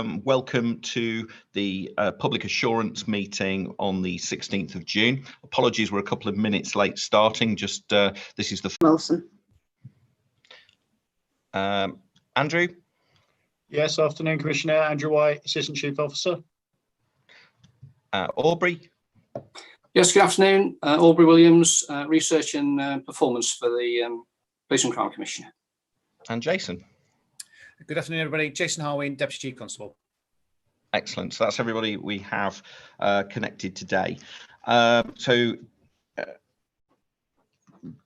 Welcome to the public assurance meeting on the 16th of June. Apologies, we're a couple of minutes late starting. Just this is the Wilson. Andrew. Yes, afternoon, Commissioner. Andrew White, Assistant Chief Officer. Aubrey. Yes, good afternoon. Aubrey Williams, Research and Performance for the Police and Crime Commissioner. And Jason. Good afternoon, everybody. Jason Harwin, Deputy Chief Constable. Excellent. So that's everybody we have connected today.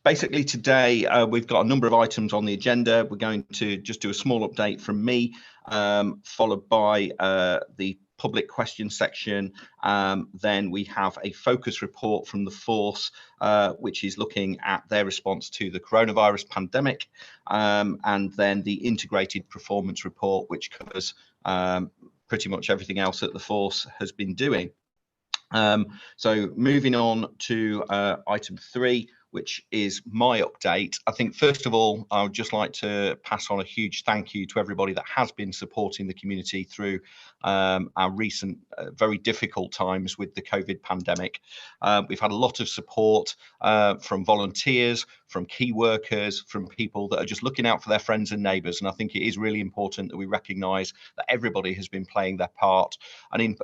Basically today we've got a number of items on the agenda. We're going to just do a small update from me, followed by the public question section. Then we have a focus report from the force, which is looking at their response to the coronavirus pandemic, and then the integrated performance report, which covers pretty much everything else that the force has been doing. So moving on to item 3, which is my update. I think first of all, I would just like to pass on a huge thank you to everybody that has been supporting the community through our recent very difficult times with the COVID pandemic. We've had a lot of support from volunteers, from key workers, from people that are just looking out for their friends and neighbours. And I think it is really important that we recognise that everybody has been playing their part. And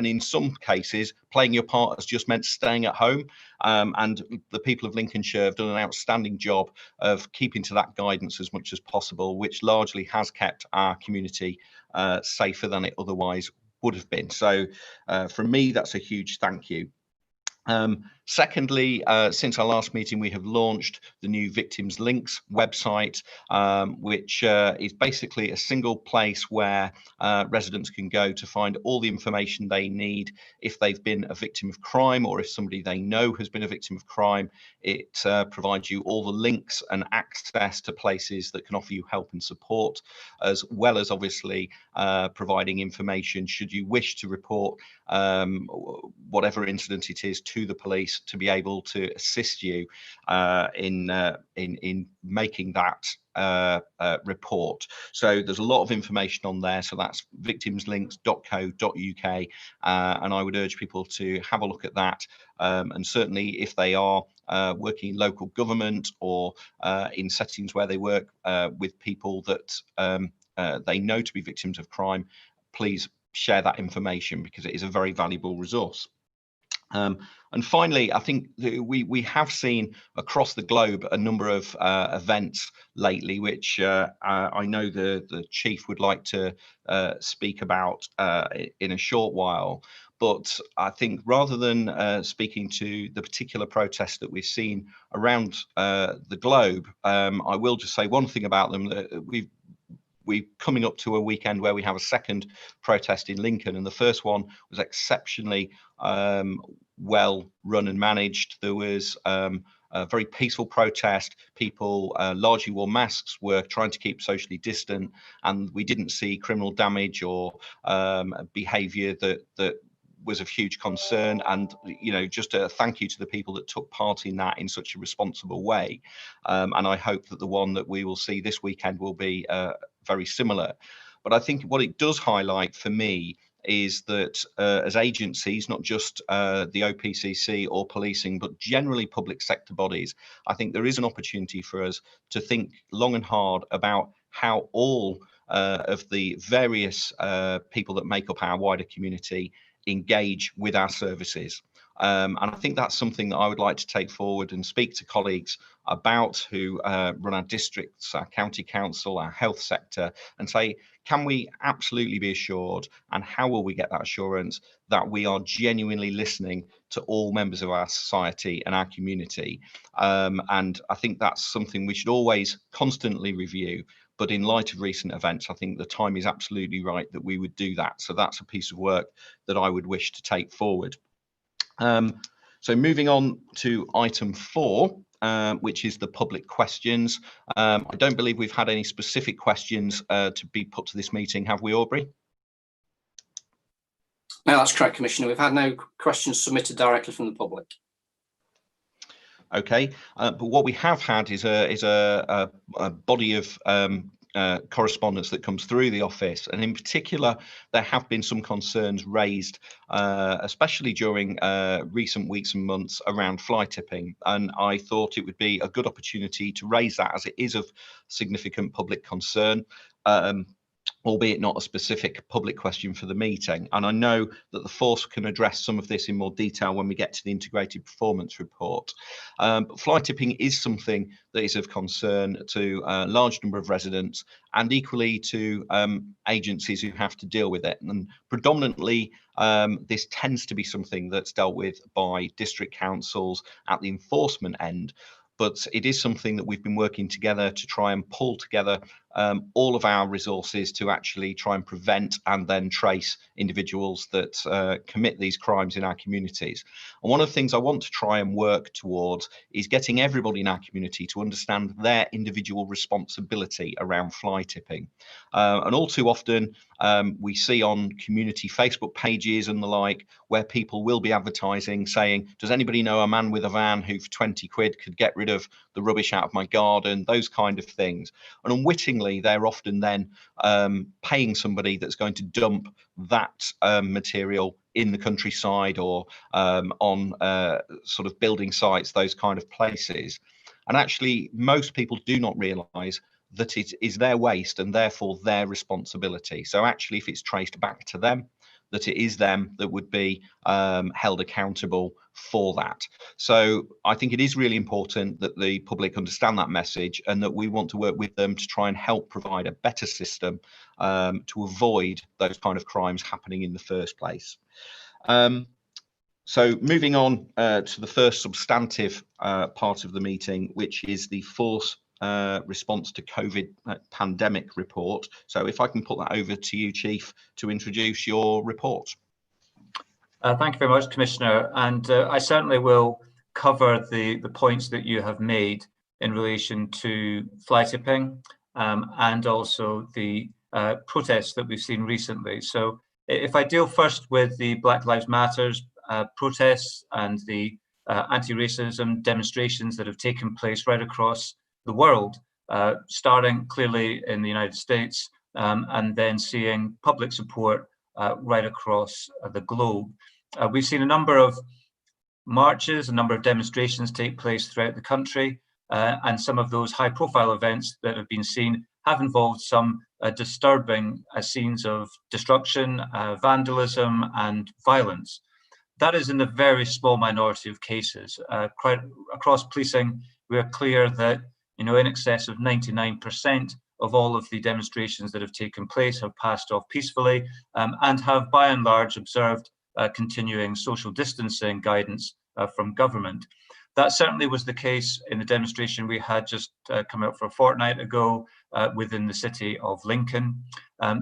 in some cases, playing your part has just meant staying at home. And the people of Lincolnshire have done an outstanding job of keeping to that guidance as much as possible, which largely has kept our community safer than it otherwise would have been. So from me, that's a huge thank you. Secondly, since our last meeting, we have launched the new Victims Links website, which is basically a single place where residents can go to find all the information they need if they've been a victim of crime, or if somebody they know has been a victim of crime. It provides you all the links and access to places that can offer you help and support, as well as obviously providing information should you wish to report whatever incident it is to the police, to be able to assist you in making that report. So there's a lot of information on there. So that's victimslinks.co.uk, and I would urge people to have a look at that. And certainly if they are working in local government or in settings where they work with people that they know to be victims of crime, please share that information, because it is a very valuable resource. And finally, I think we have seen across the globe a number of events lately, which I know the Chief would like to speak about in a short while. But I think rather than speaking to the particular protests that we've seen around the globe, I will just say one thing about them. We're coming up to a weekend where we have a second protest in Lincoln, and the first one was exceptionally well run and managed. There was a very peaceful protest. People largely wore masks, were trying to keep socially distant, and we didn't see criminal damage or behaviour that was of huge concern. And just a thank you to the people that took part in that in such a responsible way. And I hope that the one that we will see this weekend will be very similar. But I think what it does highlight for me is that as agencies, not just the OPCC or policing, but generally public sector bodies, I think there is an opportunity for us to think long and hard about how all of the various people that make up our wider community engage with our services. And I think that's something that I would like to take forward and speak to colleagues about who run our districts, our county council, our health sector, and say, can we absolutely be assured, and how will we get that assurance, that we are genuinely listening to all members of our society and our community? And I think that's something we should always constantly review. But in light of recent events, I think the time is absolutely right that we would do that. So that's a piece of work that I would wish to take forward. So moving on to item 4, which is the public questions. I don't believe we've had any specific questions to be put to this meeting, have we, Aubrey? No, that's correct, Commissioner. We've had no questions submitted directly from the public. Okay, but what we have had is a body of correspondence that comes through the office, and in particular there have been some concerns raised especially during recent weeks and months around fly tipping, and I thought it would be a good opportunity to raise that, as it is of significant public concern, albeit not a specific public question for the meeting. And I know that the force can address some of this in more detail when we get to the integrated performance report. But fly tipping is something that is of concern to a large number of residents, and equally to agencies who have to deal with it. And predominantly, this tends to be something that's dealt with by district councils at the enforcement end. But it is something that we've been working together to try and pull together all of our resources to actually try and prevent and then trace individuals that commit these crimes in our communities. And one of the things I want to try and work towards is getting everybody in our community to understand their individual responsibility around fly tipping. And all too often, we see on community Facebook pages and the like, where people will be advertising saying, does anybody know a man with a van who for 20 quid could get rid of the rubbish out of my garden, those kind of things. And unwittingly, they're often then paying somebody that's going to dump that material in the countryside or on sort of building sites, those kind of places. And actually, most people do not realise that it is their waste and therefore their responsibility. So actually, if it's traced back to them, that it is them that would be held accountable for that. So I think it is really important that the public understand that message, and that we want to work with them to try and help provide a better system to avoid those kind of crimes happening in the first place. So moving on to the first substantive part of the meeting, which is the force response to COVID pandemic report. So if I can put that over to you, Chief, to introduce your report. Thank you very much, Commissioner. And I certainly will cover the points that you have made in relation to fly tipping and also the protests that we've seen recently. So if I deal first with the Black Lives Matters protests and the anti-racism demonstrations that have taken place right across the world, starting clearly in the United States and then seeing public support right across the globe. We've seen a number of marches, a number of demonstrations take place throughout the country, and some of those high-profile events that have been seen have involved some disturbing scenes of destruction, vandalism, and violence. That is in a very small minority of cases. Across policing, we are clear that in excess of 99% of all of the demonstrations that have taken place have passed off peacefully and have, by and large, observed continuing social distancing guidance from government. That certainly was the case in the demonstration we had just come out for a fortnight ago within the city of Lincoln.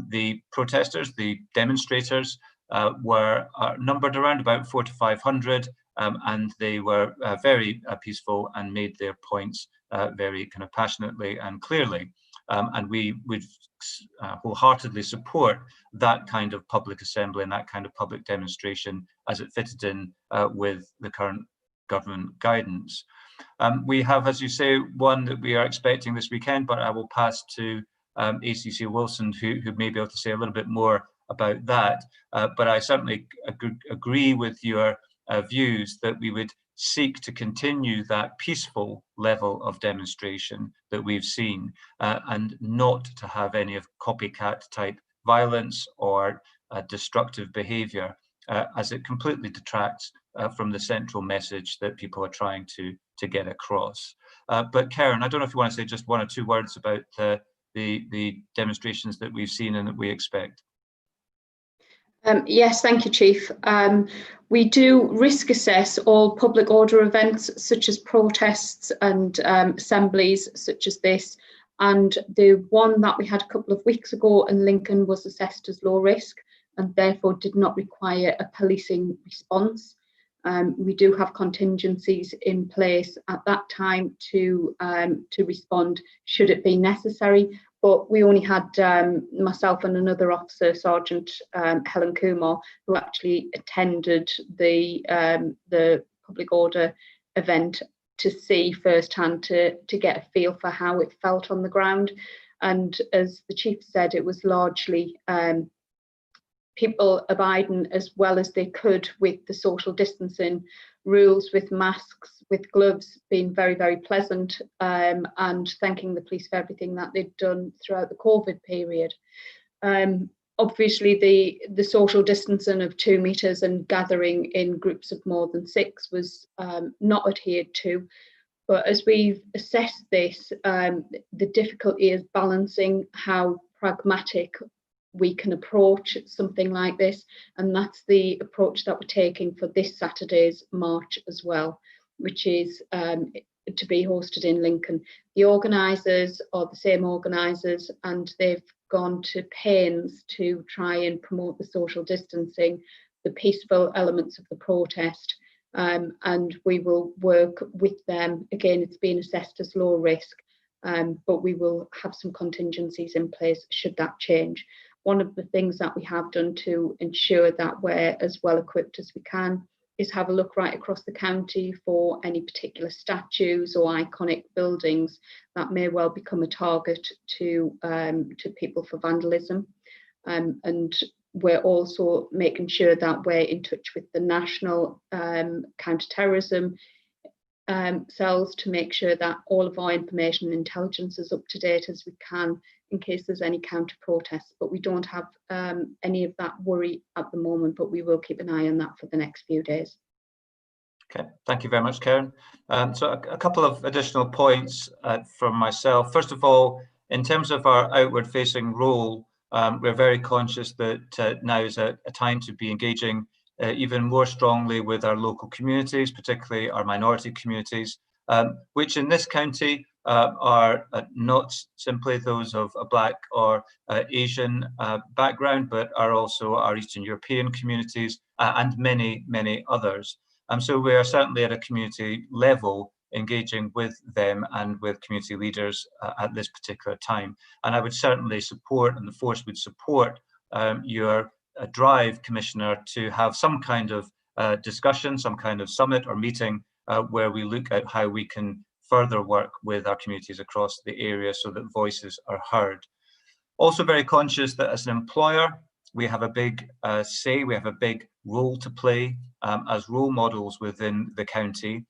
The protesters, the demonstrators, were numbered around about 400 to 500, and they were very peaceful and made their points very kind of passionately and clearly. And we would wholeheartedly support that kind of public assembly and that kind of public demonstration as it fitted in with the current government guidance. We have, as you say, one that we are expecting this weekend, but I will pass to ACC Wilson, who may be able to say a little bit more about that. But I certainly agree with your views that we would seek to continue that peaceful level of demonstration that we've seen and not to have any of copycat type violence or destructive behavior as it completely detracts from the central message that people are trying to get across. But Karen, I don't know if you want to say just one or two words about the demonstrations that we've seen and that we expect. Yes, thank you, Chief. We do risk assess all public order events such as protests and assemblies such as this. And the one that we had a couple of weeks ago in Lincoln was assessed as low risk and therefore did not require a policing response. We do have contingencies in place at that time to respond should it be necessary. But we only had myself and another officer, Sergeant Helen Kumar, who actually attended the public order event to see firsthand, to get a feel for how it felt on the ground. And as the chief said, it was largely people abiding as well as they could with the social distancing rules, with masks, with gloves, being very, very pleasant, and thanking the police for everything that they'd done throughout the COVID period. Obviously, the social distancing of 2 meters and gathering in groups of more than 6 was not adhered to. But as we've assessed this, the difficulty is balancing how pragmatic we can approach something like this, and that's the approach that we're taking for this Saturday's march as well, which is to be hosted in Lincoln. The organisers are the same organisers, and they've gone to pains to try and promote the social distancing, the peaceful elements of the protest, and we will work with them. Again, it's been assessed as low risk, but we will have some contingencies in place should that change. One of the things that we have done to ensure that we're as well equipped as we can is have a look right across the county for any particular statues or iconic buildings that may well become a target to people for vandalism. And we're also making sure that we're in touch with the national counter-terrorism cells to make sure that all of our information and intelligence is up to date as we can in case there's any counter protests. But we don't have any of that worry at the moment, but we will keep an eye on that for the next few days. Okay, thank you very much, Karen. So a couple of additional points from myself. First of all, in terms of our outward facing role, we're very conscious that now is a time to be engaging even more strongly with our local communities, particularly our minority communities, which in this county are not simply those of a Black or Asian background, but are also our Eastern European communities and many, many others. So we are certainly at a community level engaging with them and with community leaders at this particular time. And I would certainly support, and the force would support your drive, Commissioner, to have some kind of discussion, some kind of summit or meeting where we look at how we can further work with our communities across the area so that voices are heard. Also very conscious that as an employer, we have a big say, we have a big role to play as role models within the county.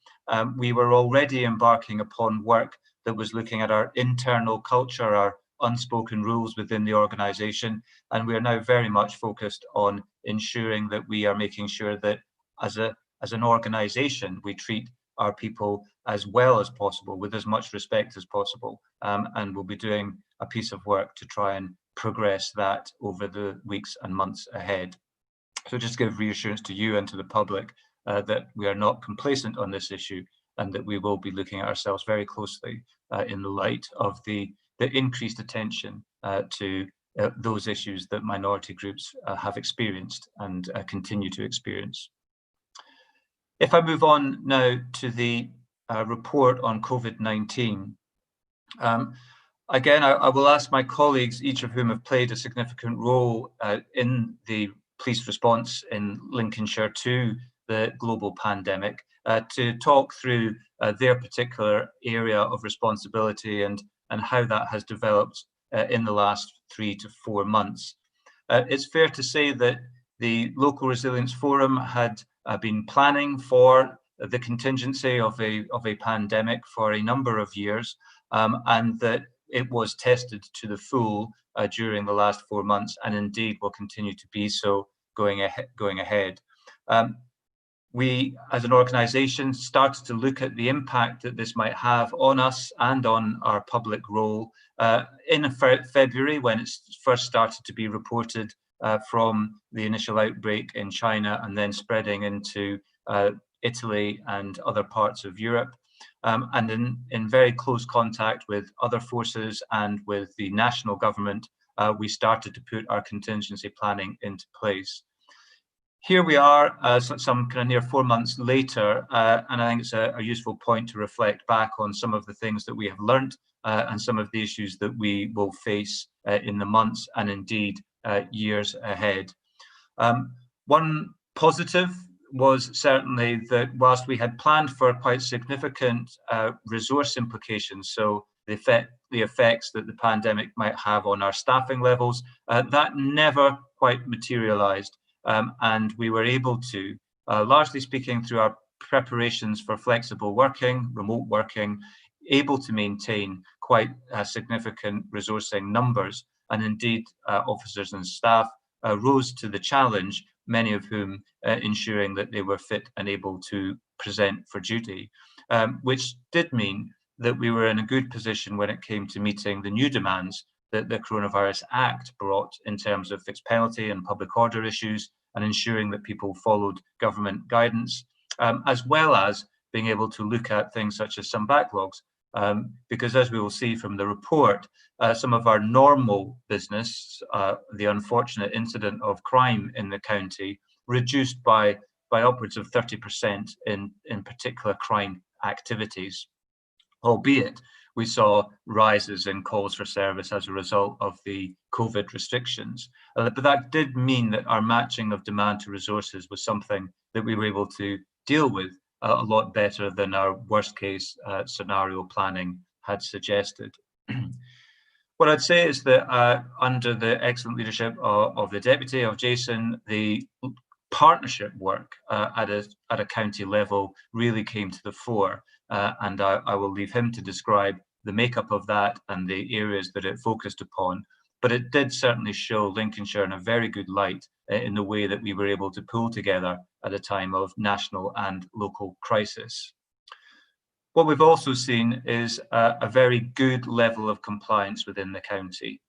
We were already embarking upon work that was looking at our internal culture, our unspoken rules within the organisation, and we are now very much focused on ensuring that we are making sure that as an organisation we treat our people as well as possible, with as much respect as possible, and we'll be doing a piece of work to try and progress that over the weeks and months ahead. So just give reassurance to you and to the public that we are not complacent on this issue, and that we will be looking at ourselves very closely in the light of the increased attention to those issues that minority groups have experienced and continue to experience. If I move on now to the report on COVID-19, again, I will ask my colleagues, each of whom have played a significant role in the police response in Lincolnshire to the global pandemic, to talk through their particular area of responsibility and how that has developed in the last 3 to 4 months. It's fair to say that the Local Resilience Forum had been planning for the contingency of a pandemic for a number of years, and that it was tested to the full during the last 4 months, and indeed will continue to be so going ahead. We, as an organisation, started to look at the impact that this might have on us and on our public role in February, when it first started to be reported from the initial outbreak in China and then spreading into Italy and other parts of Europe. And in very close contact with other forces and with the national government, we started to put our contingency planning into place. Here we are, some kind of near 4 months later, and I think it's a useful point to reflect back on some of the things that we have learned and some of the issues that we will face in the months and indeed years ahead. One positive was certainly that whilst we had planned for quite significant resource implications, so the the effects that the pandemic might have on our staffing levels. That never quite materialised, and we were able to, largely speaking, through our preparations for flexible working, remote working, able to maintain quite significant resourcing numbers, and indeed officers and staff rose to the challenge, many of whom ensuring that they were fit and able to present for duty, which did mean that we were in a good position when it came to meeting the new demands that the Coronavirus Act brought in terms of fixed penalty and public order issues, and ensuring that people followed government guidance, as well as being able to look at things such as some backlogs. Because as we will see from the report, some of our normal business, the unfortunate incident of crime in the county, reduced by upwards of 30% in particular crime activities, albeit we saw rises in calls for service as a result of the COVID restrictions. But that did mean that our matching of demand to resources was something that we were able to deal with a lot better than our worst case scenario planning had suggested. What I'd say is that under the excellent leadership of the Deputy, of Jason, the partnership work at a county level really came to the fore, and I will leave him to describe the makeup of that and the areas that it focused upon. But it did certainly show Lincolnshire in a very good light in the way that we were able to pull together at a time of national and local crisis. What we've also seen is a very good level of compliance within the county.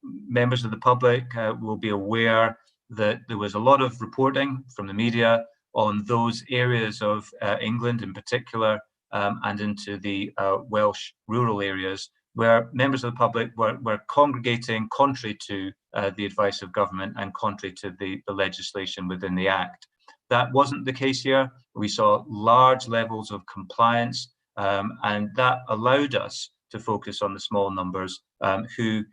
Members of the public will be aware that there was a lot of reporting from the media on those areas of England in particular, and into the Welsh rural areas, where members of the public were congregating contrary to the advice of government and contrary to the legislation within the Act. That wasn't the case here. We saw large levels of compliance, and that allowed us to focus on the small numbers who,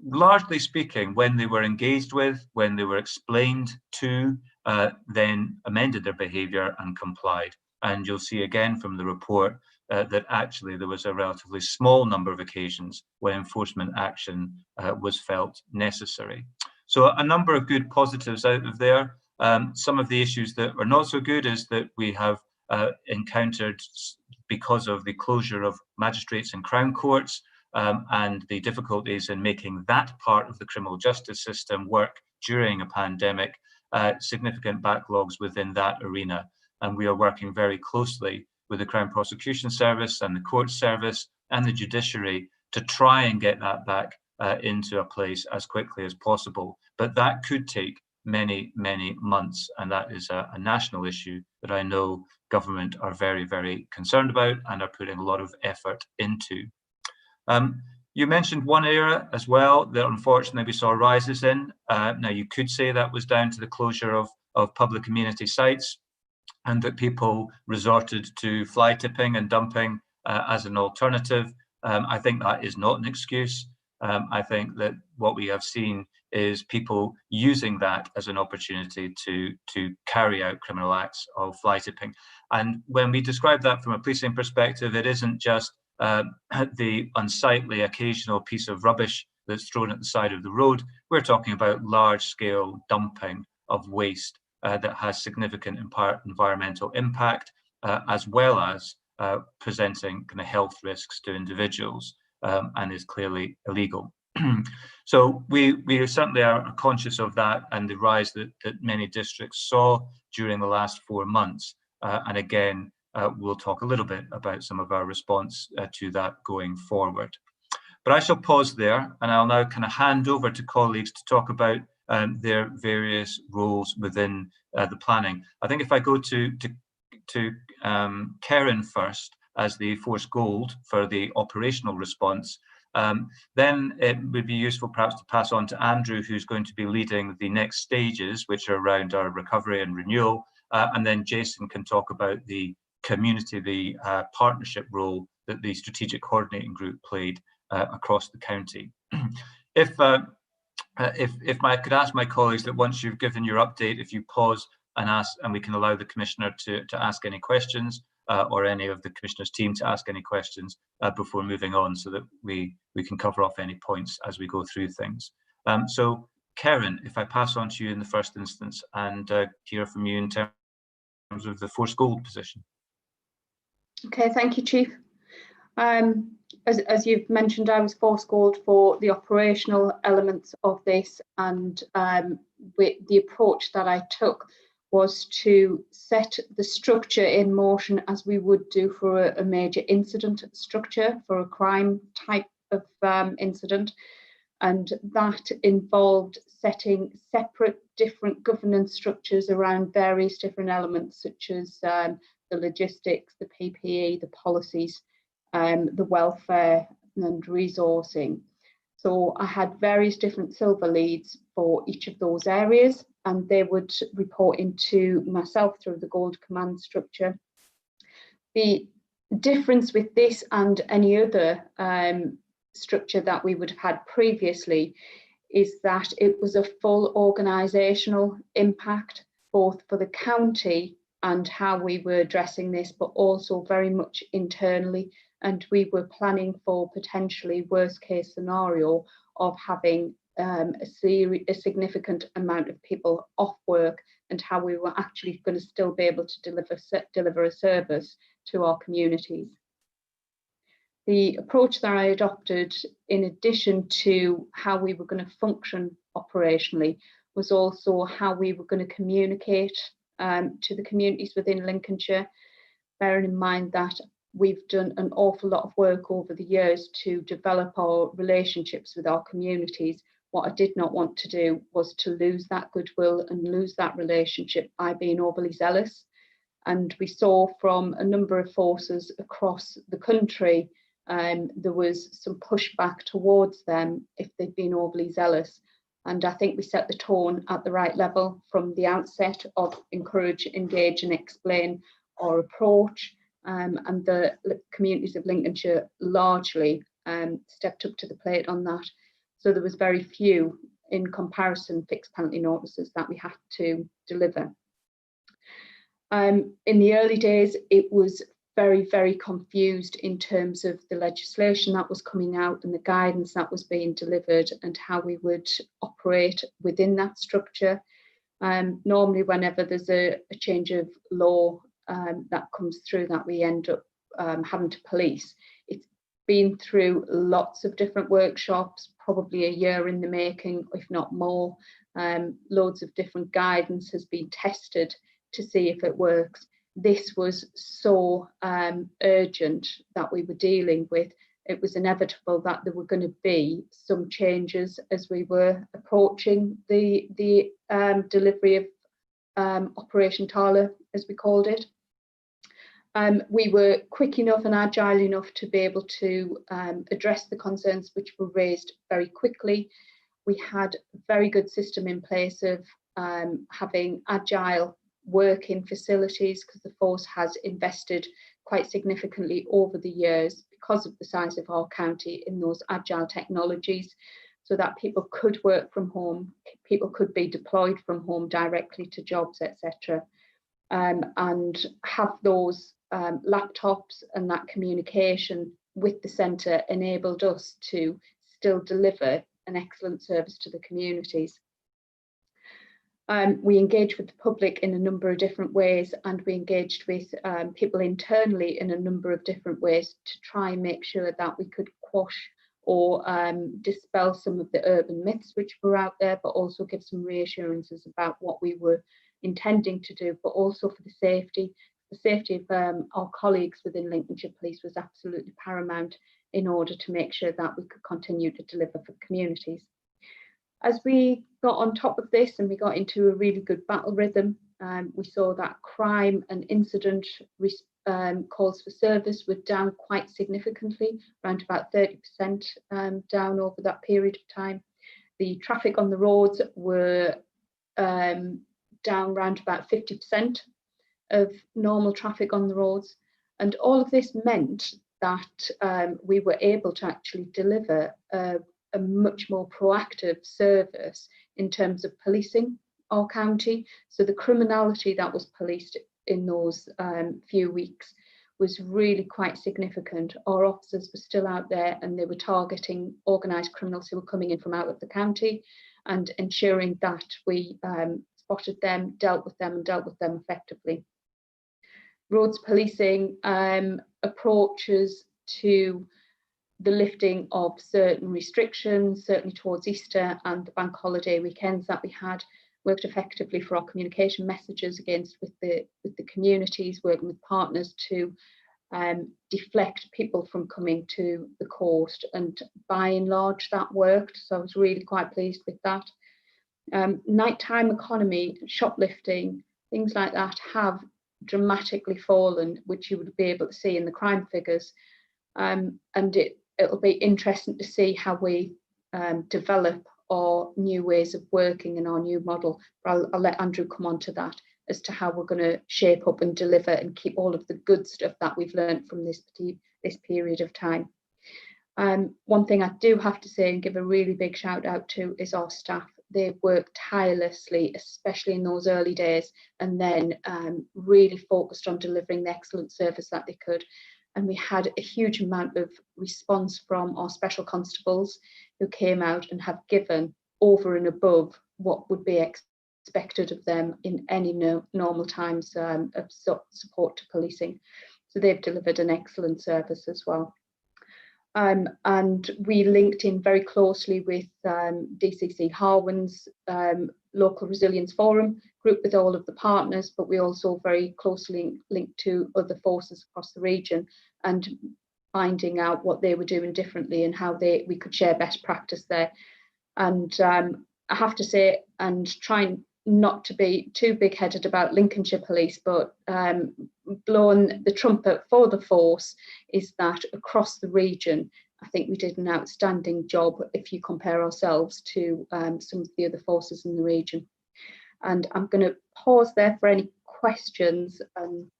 largely speaking, when they were engaged with, when they were explained to, then amended their behaviour and complied. And you'll see again from the report that actually there was a relatively small number of occasions when enforcement action was felt necessary. So a number of good positives out of there. Some of the issues that are not so good is that we have encountered, because of the closure of magistrates and crown courts and the difficulties in making that part of the criminal justice system work during a pandemic, significant backlogs within that arena. And we are working very closely with the Crown Prosecution Service and the Court Service and the Judiciary to try and get that back into a place as quickly as possible. But that could take many, many months, and that is a national issue that I know government are very, very concerned about and are putting a lot of effort into. You mentioned one area as well that unfortunately we saw rises in. Now you could say that was down to the closure of public amenity sites, and that people resorted to fly tipping and dumping as an alternative. I think that is not an excuse. I think that what we have seen is people using that as an opportunity to carry out criminal acts of fly tipping. And when we describe that from a policing perspective, it isn't just the unsightly occasional piece of rubbish that's thrown at the side of the road. We're talking about large-scale dumping of waste that has significant environmental impact, as well as presenting kind of health risks to individuals, and is clearly illegal. So we certainly are conscious of that and the rise that many districts saw during the last 4 months. And again, we'll talk a little bit about some of our response to that going forward. But I shall pause there, and I'll now kind of hand over to colleagues to talk about their various roles within the planning. I think if I go to Karen first as the Force Gold for the operational response, then it would be useful perhaps to pass on to Andrew, who's going to be leading the next stages, which are around our recovery and renewal, and then Jason can talk about the community, the partnership role that the strategic coordinating group played across the county. If I could ask my colleagues that once you've given your update, if you pause and ask, and we can allow the Commissioner to ask any questions, or any of the Commissioner's team to ask any questions before moving on, so that we can cover off any points as we go through things. So Karen, if I pass on to you in the first instance and hear from you in terms of the Force Gold position. Okay, thank you, Chief. As you've mentioned, I was Force Gold for the operational elements of this, and the approach that I took was to set the structure in motion as we would do for a major incident structure, for a crime type of incident. And that involved setting separate different governance structures around various different elements, such as the logistics, the PPE, the policies, the welfare and resourcing. So I had various different silver leads for each of those areas, and they would report into myself through the gold command structure. The difference with this and any other structure that we would have had previously is that it was a full organisational impact, both for the county and how we were addressing this, but also very much internally. And we were planning for potentially worst case scenario of having a significant amount of people off work, and how we were actually going to still be able to deliver a service to our communities. The approach that I adopted, in addition to how we were going to function operationally, was also how we were going to communicate to the communities within Lincolnshire, bearing in mind that we've done an awful lot of work over the years to develop our relationships with our communities. What I did not want to do was to lose that goodwill and lose that relationship by being overly zealous. And we saw from a number of forces across the country, there was some pushback towards them if they'd been overly zealous. And I think we set the tone at the right level from the outset of encourage, engage and explain our approach. And the communities of Lincolnshire largely stepped up to the plate on that. So there was very few, in comparison, fixed penalty notices that we had to deliver. In the early days, it was very, very confused in terms of the legislation that was coming out and the guidance that was being delivered and how we would operate within that structure. Normally, whenever there's a change of law that comes through that we end up having to police, it's been through lots of different workshops, probably a year in the making, if not more. Loads of different guidance has been tested to see if it works. This was so urgent that we were dealing with. It was inevitable that there were going to be some changes as we were approaching the delivery of Operation Tala, as we called it. We were quick enough and agile enough to be able to address the concerns which were raised very quickly. We had a very good system in place of having agile working facilities, because the force has invested quite significantly over the years because of the size of our county in those agile technologies, so that people could work from home, people could be deployed from home directly to jobs, etc. And have those laptops and that communication with the centre enabled us to still deliver an excellent service to the communities. We engaged with the public in a number of different ways, and we engaged with people internally in a number of different ways to try and make sure that we could quash or dispel some of the urban myths which were out there, but also give some reassurances about what we were intending to do, but also for the safety. The safety of our colleagues within Lincolnshire Police was absolutely paramount in order to make sure that we could continue to deliver for communities. As we got on top of this and we got into a really good battle rhythm, we saw that crime and incident calls for service were down quite significantly, around about 30% down over that period of time. The traffic on the roads were down around about 50% of normal traffic on the roads. And all of this meant that we were able to actually deliver a much more proactive service in terms of policing our county. So the criminality that was policed in those few weeks was really quite significant. Our officers were still out there and they were targeting organised criminals who were coming in from out of the county, and ensuring that we spotted them, dealt with them effectively. Roads policing approaches to the lifting of certain restrictions, certainly towards Easter and the bank holiday weekends that we had, worked effectively for our communication messages with the communities, working with partners to deflect people from coming to the coast, and by and large that worked, so I was really quite pleased with that. Nighttime economy, shoplifting, things like that have dramatically fallen, which you would be able to see in the crime figures, and it'll be interesting to see how we develop our new ways of working and our new model. But I'll let Andrew come on to that as to how we're going to shape up and deliver and keep all of the good stuff that we've learned from this period of time. One thing I do have to say and give a really big shout out to is our staff. They've worked tirelessly, especially in those early days, and then really focused on delivering the excellent service that they could. And we had a huge amount of response from our special constables who came out and have given over and above what would be expected of them in any normal times of support to policing. So they've delivered an excellent service as well. And we linked in very closely with DCC Harwin's Local Resilience Forum group with all of the partners, but we also very closely linked to other forces across the region and finding out what they were doing differently and how we could share best practice there. And I have to say, and trying not to be too big-headed about Lincolnshire Police, but blowing the trumpet for the force, is that across the region, I think we did an outstanding job if you compare ourselves to some of the other forces in the region. And I'm going to pause there for any questions and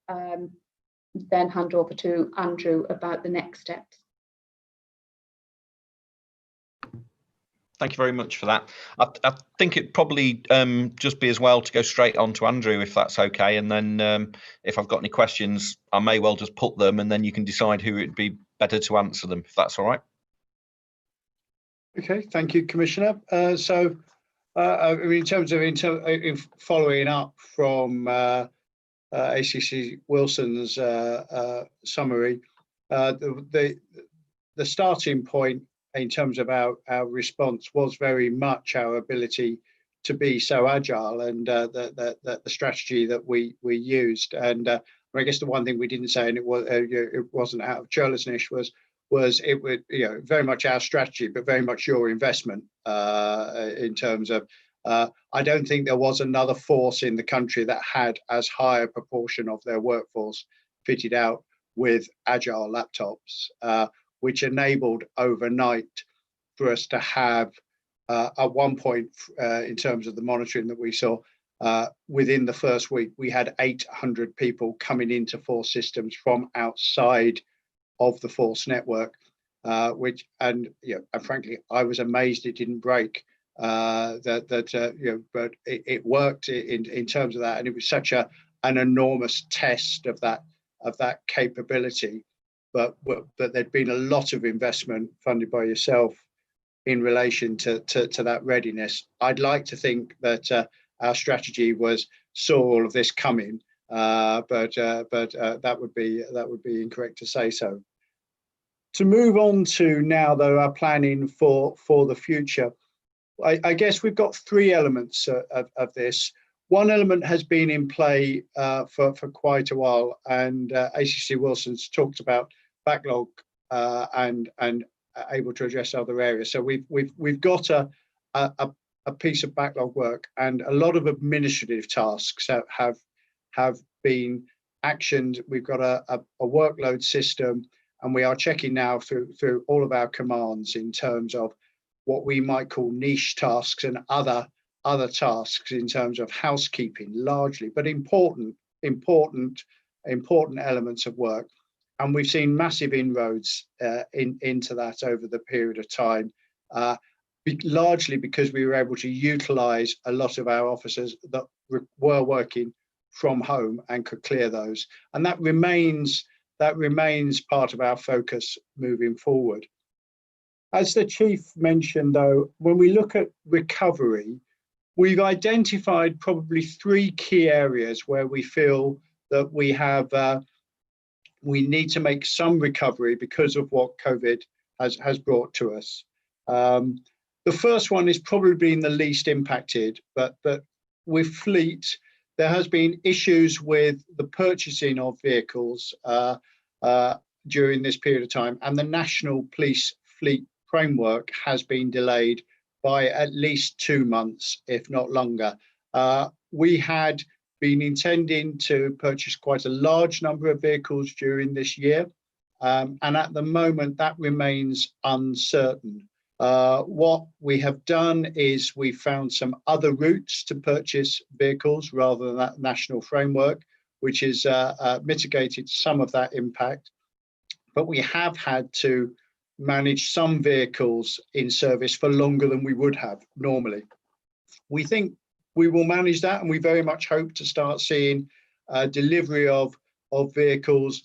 then hand over to Andrew about the next steps. Thank you very much for that. I think it'd probably just be as well to go straight on to Andrew, if that's okay. And then if I've got any questions, I may well just put them, and then you can decide who it'd be better to answer them, if that's all right. Okay, thank you, Commissioner. So in terms of following up from ACC Wilson's summary, the starting point in terms of our response was very much our ability to be so agile, and the strategy that we used. And I guess the one thing we didn't say, and it wasn't out of churlishness, was it would, very much our strategy, but very much your investment in terms of. I don't think there was another force in the country that had as high a proportion of their workforce fitted out with agile laptops, which enabled overnight for us to have, at one point, in terms of the monitoring that we saw, within the first week, we had 800 people coming into force systems from outside of the force network, and frankly, I was amazed it didn't break. But it worked in terms of that, and it was such an enormous test of that capability. But there'd been a lot of investment funded by yourself in relation to that readiness. I'd like to think that our strategy saw all of this coming, but that would be incorrect to say so. To move on to now, though, our planning for the future, I guess we've got three elements of this. One element has been in play for quite a while, and ACC Wilson's talked about backlog and able to address other areas. So we've got a piece of backlog work, and a lot of administrative tasks have been actioned. We've got a workload system, and we are checking now through all of our commands in terms of what we might call niche tasks and other tasks in terms of housekeeping, largely, but important elements of work. And we've seen massive inroads into that over the period of time, largely because we were able to utilize a lot of our officers that were working from home and could clear those. And that remains that remains part of our focus moving forward. As the Chief mentioned, though, when we look at recovery, we've identified probably 3 key areas where we feel that we need to make some recovery because of what COVID has brought to us. The first one is probably been the least impacted, but with fleet, there has been issues with the purchasing of vehicles during this period of time, and the National Police Fleet Framework has been delayed by at least 2 months, if not longer. We had been intending to purchase quite a large number of vehicles during this year, and at the moment that remains uncertain. What we have done is we found some other routes to purchase vehicles rather than that national framework, which has mitigated some of that impact. But we have had to manage some vehicles in service for longer than we would have normally. We think we will manage that, and we very much hope to start seeing delivery of vehicles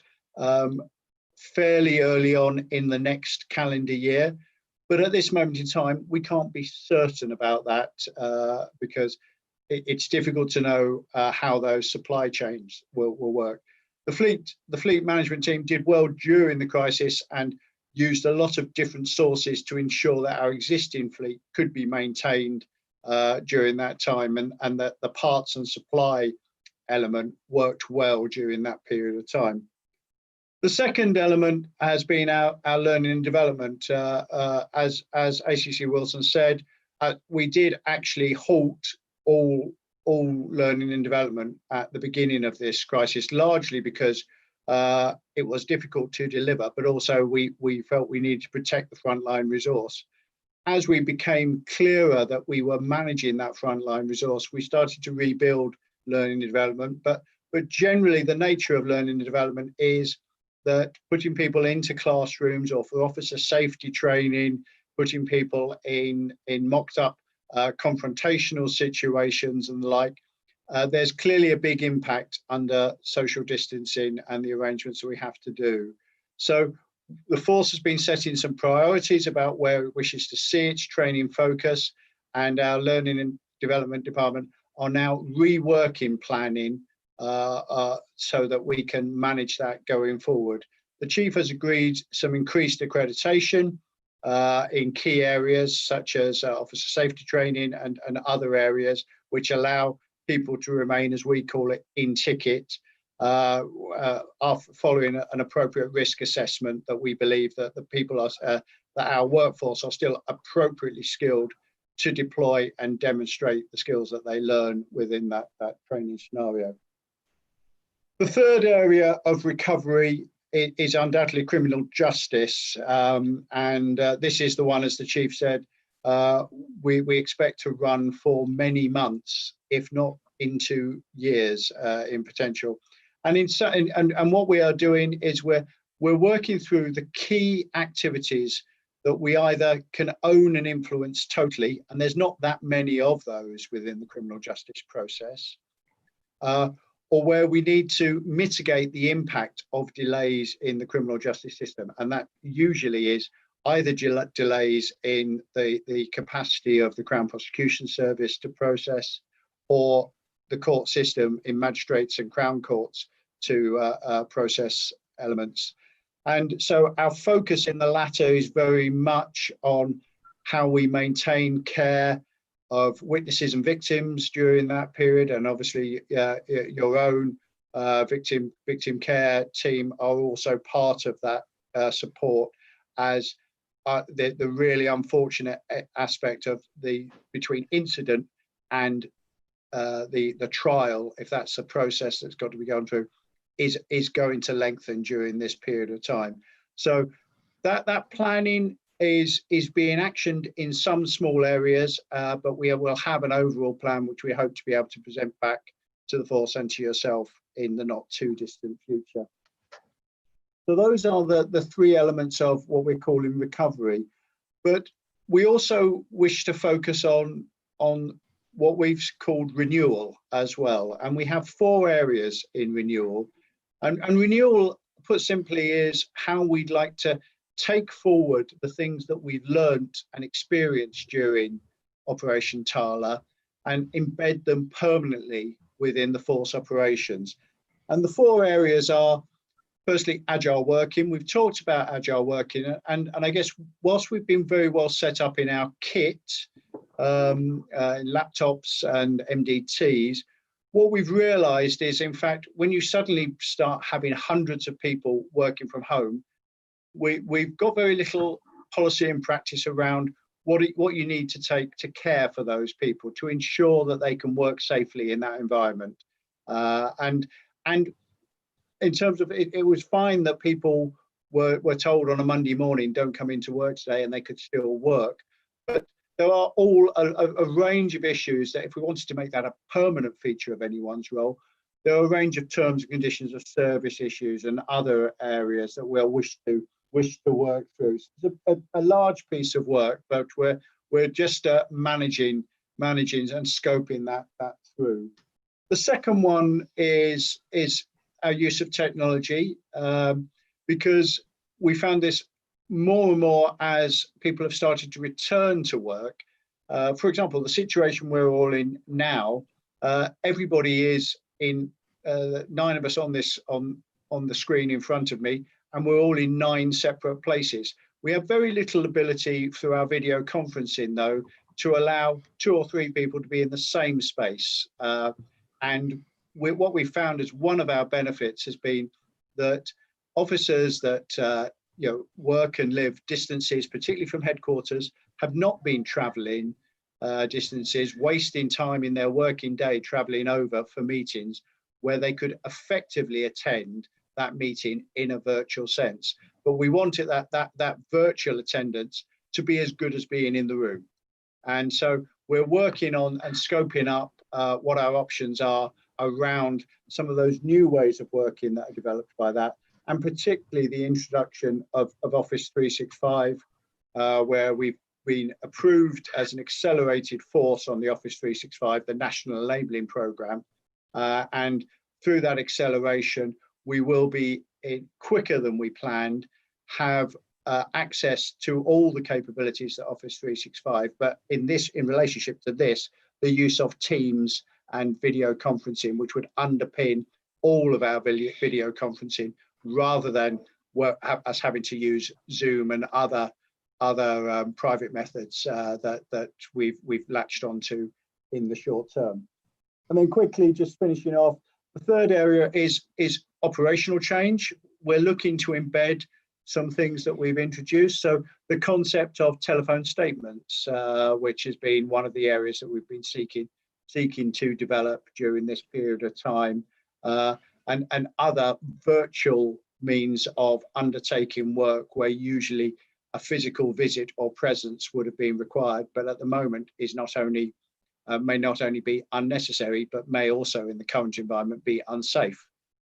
fairly early on in the next calendar year. But at this moment in time, we can't be certain about that because it's difficult to know how those supply chains will work. The fleet management team did well during the crisis and used a lot of different sources to ensure that our existing fleet could be maintained during that time, and that the parts and supply element worked well during that period of time. The second element has been our learning and development. As ACC Wilson said, we did actually halt all learning and development at the beginning of this crisis, largely because it was difficult to deliver, but also we felt we needed to protect the frontline resource. As we became clearer that we were managing that frontline resource, we started to rebuild learning and development. But generally, the nature of learning and development is that putting people into classrooms or for officer safety training, putting people in mocked up confrontational situations and the like, there's clearly a big impact under social distancing and the arrangements that we have to do. So the force has been setting some priorities about where it wishes to see its training focus, and our learning and development department are now reworking planning so that we can manage that going forward. The Chief has agreed some increased accreditation in key areas such as officer safety training and other areas which allow people to remain, as we call it, in ticket, following an appropriate risk assessment that we believe that the people are, that our workforce are still appropriately skilled to deploy and demonstrate the skills that they learn within that training scenario. The third area of recovery is undoubtedly criminal justice, and this is the one, as the Chief said, we expect to run for many months, if not into years in potential. And what we are doing is we're working through the key activities that we either can own and influence totally, and there's not that many of those within the criminal justice process, or where we need to mitigate the impact of delays in the criminal justice system. And that usually is either delays in the capacity of the Crown Prosecution Service to process, or the court system in magistrates and Crown courts to process elements. And so our focus in the latter is very much on how we maintain care of witnesses and victims during that period. And obviously your own victim care team are also part of that support, as the really unfortunate aspect of between incident and the trial, if that's a process that's got to be gone through, is going to lengthen during this period of time. So that planning is being actioned in some small areas, but we will have an overall plan which we hope to be able to present back to the force and to yourself in the not too distant future. So those are the three elements of what we're calling recovery. But we also wish to focus on what we've called renewal as well. And we have 4 areas in renewal. And renewal put simply, is how we'd like to take forward the things that we've learnt and experienced during Operation Tala and embed them permanently within the force operations. And the 4 areas are, firstly, agile working. We've talked about agile working, and I guess whilst we've been very well set up in our kit, laptops and MDTs, what we've realized is, in fact, when you suddenly start having hundreds of people working from home, we've got very little policy and practice around what you need to take to care for those people, to ensure that they can work safely in that environment. And in terms of it was fine that people were told on a Monday morning, don't come into work today, and they could still work. But there are all a range of issues that, if we wanted to make that a permanent feature of anyone's role, there are a range of terms and conditions of service issues and other areas that we'll wish to work through. So it's a large piece of work, but we're just managing and scoping that through. The second one is our use of technology, because we found this more and more as people have started to return to work. For example, the situation we're all in now, everybody is in, 9 of us on the screen in front of me, and we're all in 9 separate places. We have very little ability through our video conferencing, though, to allow 2 or 3 people to be in the same space. And what we found as one of our benefits has been that officers that work and live distances, particularly from headquarters, have not been travelling distances, wasting time in their working day travelling over for meetings where they could effectively attend that meeting in a virtual sense. But we wanted that virtual attendance to be as good as being in the room. And so we're working on and scoping up what our options are around some of those new ways of working that are developed by that, and particularly the introduction of Office 365, where we've been approved as an accelerated force on the Office 365, the National Enabling Programme. And through that acceleration, we will be, quicker than we planned, have access to all the capabilities that Office 365, but in relationship to this, the use of Teams and video conferencing, which would underpin all of our video conferencing, rather than us having to use Zoom and other private methods that we've latched onto in the short term. And then quickly, just finishing off, the third area is operational change. We're looking to embed some things that we've introduced. So the concept of telephone statements, which has been one of the areas that we've been seeking to develop during this period of time, and other virtual means of undertaking work where usually a physical visit or presence would have been required, but at the moment is may not only be unnecessary, but may also in the current environment be unsafe.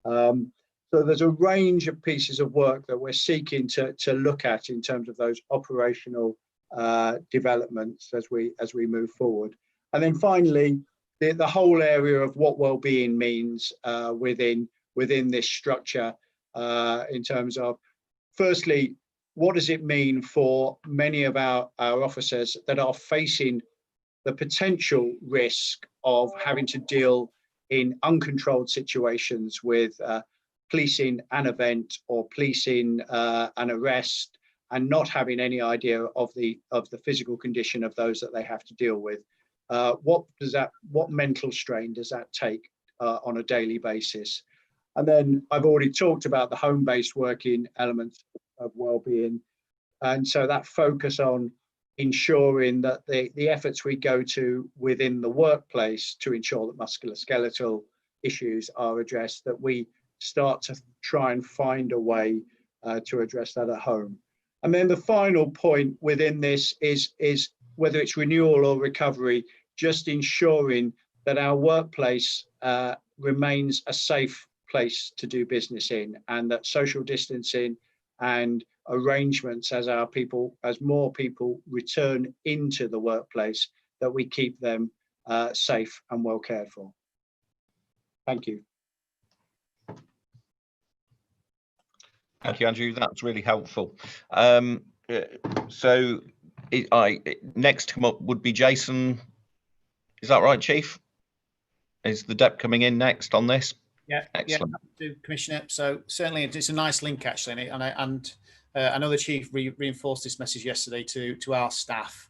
So there's a range of pieces of work that we're seeking to look at in terms of those operational developments as we move forward. And then finally, the whole area of what well-being means within this structure, in terms of, firstly, what does it mean for many of our officers that are facing the potential risk of having to deal in uncontrolled situations with policing an event or policing an arrest, and not having any idea of the physical condition of those that they have to deal with. What mental strain does that take on a daily basis? And then I've already talked about the home-based working elements of well-being, and so that focus on ensuring that the efforts we go to within the workplace to ensure that musculoskeletal issues are addressed, that we start to try and find a way to address that at home. And then the final point within this is whether it's renewal or recovery, just ensuring that our workplace remains a safe place to do business in, and that social distancing and arrangements as more people return into the workplace, that we keep them safe and well cared for. Thank you. Thank you, Andrew. That's really helpful. So next to come up would be Jason. Is that right, Chief? Is the DEP coming in next on this? Yeah, Excellent. Yeah, Commissioner. So certainly it's a nice link actually, and I know the Chief reinforced this message yesterday to our staff,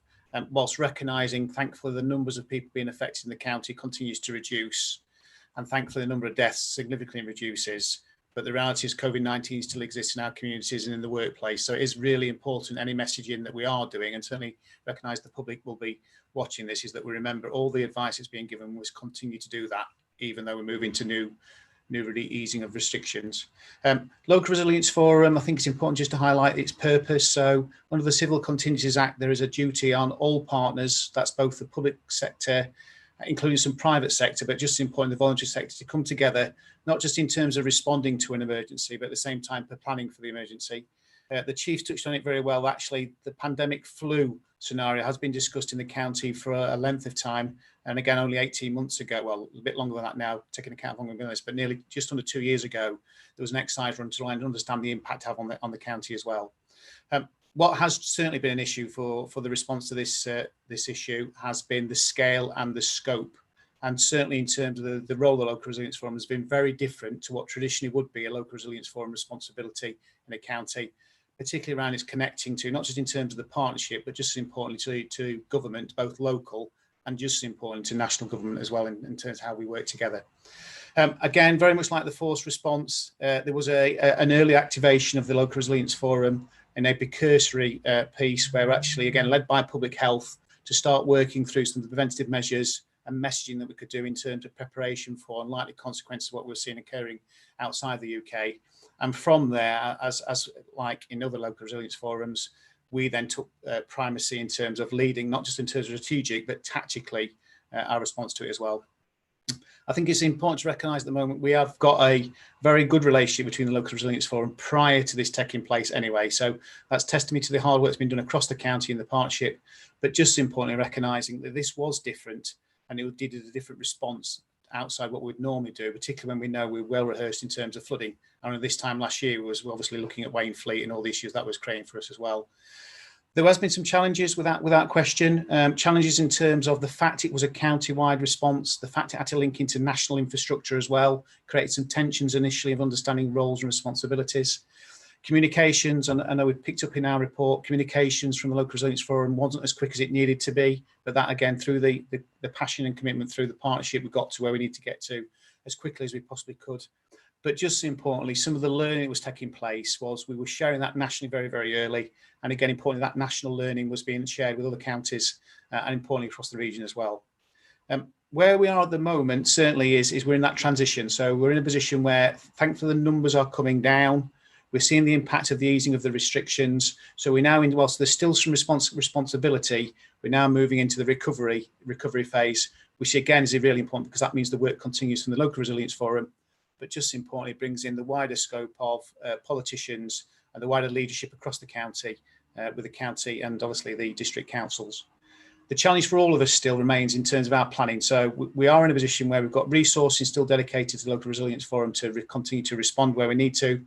whilst recognising, thankfully, the numbers of people being affected in the county continues to reduce, and thankfully the number of deaths significantly reduces. But the reality is COVID-19 still exists in our communities and in the workplace. So it is really important, any messaging that we are doing, and certainly recognise the public will be watching this, is that we remember all the advice that's being given, was continue to do that, even though we're moving to new really easing of restrictions. Local Resilience Forum, I think it's important just to highlight its purpose. So under the Civil Contingencies Act, there is a duty on all partners, that's both the public sector, including some private sector, but just as important, the voluntary sector, to come together, not just in terms of responding to an emergency, but at the same time for planning for the emergency. The Chief touched on it very well. Actually, the pandemic flu scenario has been discussed in the county for a length of time. And again, only 18 months ago, well, a bit longer than that now, taking account of longer than this, but nearly just under 2 years ago, there was an exercise run to try and understand the impact have on the county as well. What has certainly been an issue for the response to this issue has been the scale and the scope. And certainly in terms of the role of the Local Resilience Forum has been very different to what traditionally would be a Local Resilience Forum responsibility in a county, particularly around its connecting to, not just in terms of the partnership, but just as importantly to government, both local and just as important to national government as well, in terms of how we work together. Again, very much like the force response, there was an early activation of the Local Resilience Forum in a precursory piece where actually, again, led by public health, to start working through some of the preventative measures and messaging that we could do in terms of preparation for unlikely consequences of what we're seeing occurring outside the UK. And from there, as like in other local resilience forums, we then took primacy in terms of leading, not just in terms of strategic, but tactically our response to it as well. I think it's important to recognise at the moment we have got a very good relationship between the Local Resilience Forum prior to this taking place anyway. So that's testimony to the hard work that's been done across the county in the partnership, but just importantly recognising that this was different and it did a different response outside what we'd normally do, particularly when we know we're well rehearsed in terms of flooding. And this time last year was obviously looking at Wain Fleet and all the issues that was creating for us as well. There has been some challenges without question. Challenges in terms of the fact it was a county-wide response, the fact it had to link into national infrastructure as well, created some tensions initially of understanding roles and responsibilities. Communications, and I know we picked up in our report, communications from the Local Resilience Forum wasn't as quick as it needed to be, but that again, through the passion and commitment through the partnership, we got to where we need to get to as quickly as we possibly could. But just as importantly, some of the learning that was taking place was we were sharing that nationally very, very early. And again, importantly, that national learning was being shared with other counties and importantly across the region as well. Where we are at the moment certainly is we're in that transition. So we're in a position where thankfully the numbers are coming down. We're seeing the impact of the easing of the restrictions. So we're now in, whilst there's still some responsibility, we're now moving into the recovery phase, which again is really important because that means the work continues from the Local Resilience Forum, but just importantly brings in the wider scope of politicians and the wider leadership across the county, with the county and obviously the district councils. The challenge for all of us still remains in terms of our planning. So we are in a position where we've got resources still dedicated to the Local Resilience Forum to continue to respond where we need to,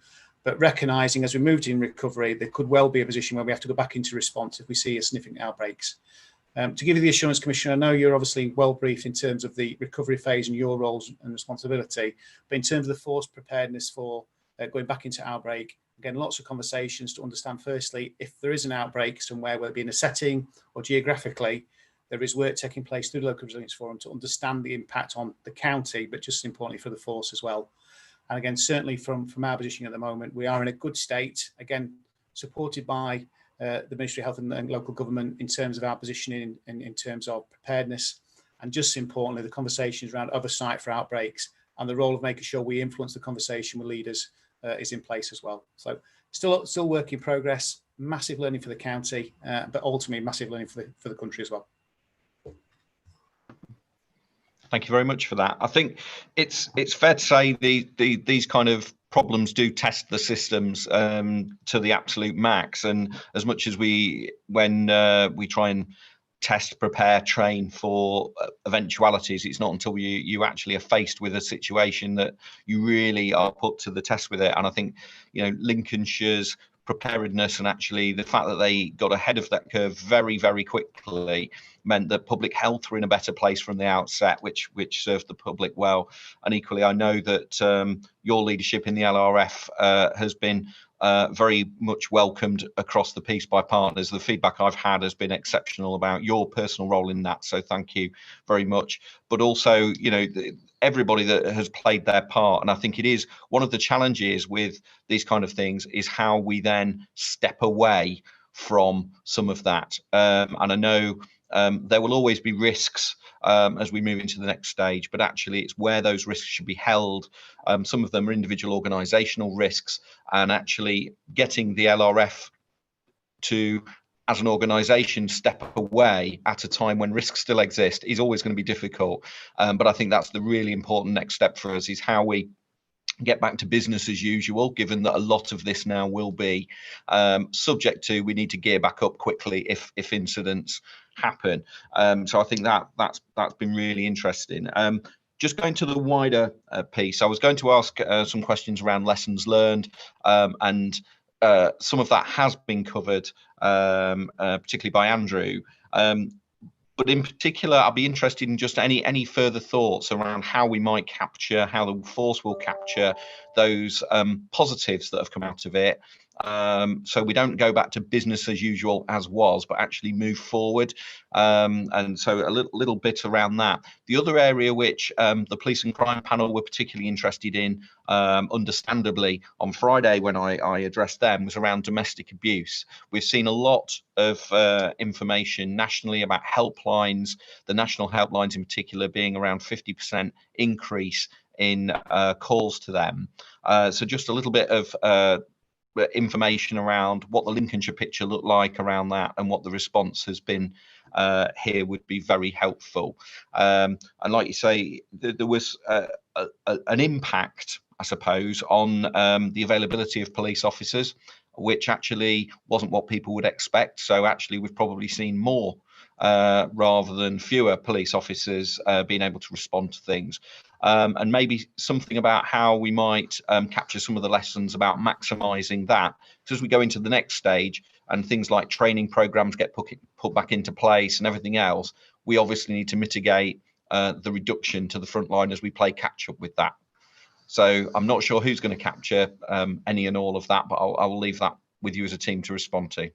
but recognising as we moved in recovery, there could well be a position where we have to go back into response if we see a significant outbreaks. To give you the assurance, Commissioner, I know you're obviously well briefed in terms of the recovery phase and your roles and responsibility, but in terms of the force preparedness for going back into outbreak, again, lots of conversations to understand firstly, if there is an outbreak somewhere, whether it be in a setting or geographically, there is work taking place through the Local Resilience Forum to understand the impact on the county, but just as importantly for the force as well. And again, certainly from our position at the moment, we are in a good state, again, supported by the Ministry of Health and Local Government in terms of our positioning in terms of preparedness, and just importantly, the conversations around oversight for outbreaks and the role of making sure we influence the conversation with leaders is in place as well. So still work in progress, massive learning for the county, but ultimately massive learning for the country as well. Thank you very much for that. I think it's fair to say these kind of problems do test the systems to the absolute max, and as much as when we try and test, prepare, train for eventualities. It's not until you actually are faced with a situation that you really are put to the test with it. And I think, Lincolnshire's preparedness and actually the fact that they got ahead of that curve very, very quickly meant that public health were in a better place from the outset, which served the public well. And equally, I know that your leadership in the LRF has been very much welcomed across the piece by partners. The feedback I've had has been exceptional about your personal role in that, so thank you very much. But also, everybody that has played their part, and I think it is one of the challenges with these kind of things is how we then step away from some of that. And I know there will always be risks as we move into the next stage, but actually it's where those risks should be held. Some of them are individual organisational risks, and actually getting the LRF to, as an organisation, step away at a time when risks still exist is always going to be difficult. But I think that's the really important next step for us, is how we get back to business as usual, given that a lot of this now will be subject to, we need to gear back up quickly if incidents happen. So I think that's been really interesting. Just going to the wider piece, I was going to ask some questions around lessons learned, and some of that has been covered, particularly by Andrew. But in particular, I'd be interested in just any further thoughts around how we might capture, how the force will capture those positives that have come out of it. So we don't go back to business as usual as was, but actually move forward. And so a little bit around that. The other area which the police and crime panel were particularly interested in, understandably, on Friday when I addressed them, was around domestic abuse. We've seen a lot of information nationally about helplines, the national helplines in particular being around 50% increase in calls to them. So just a little bit of information around what the Lincolnshire picture looked like around that and what the response has been here would be very helpful. And like you say, there was an impact, I suppose, on the availability of police officers, which actually wasn't what people would expect. So actually we've probably seen more rather than fewer police officers being able to respond to things. And maybe something about how we might capture some of the lessons about maximising that. So as we go into the next stage and things like training programs get put back into place and everything else, we obviously need to mitigate the reduction to the front line as we play catch up with that. So I'm not sure who's going to capture any and all of that, but I'll leave that with you as a team to respond to.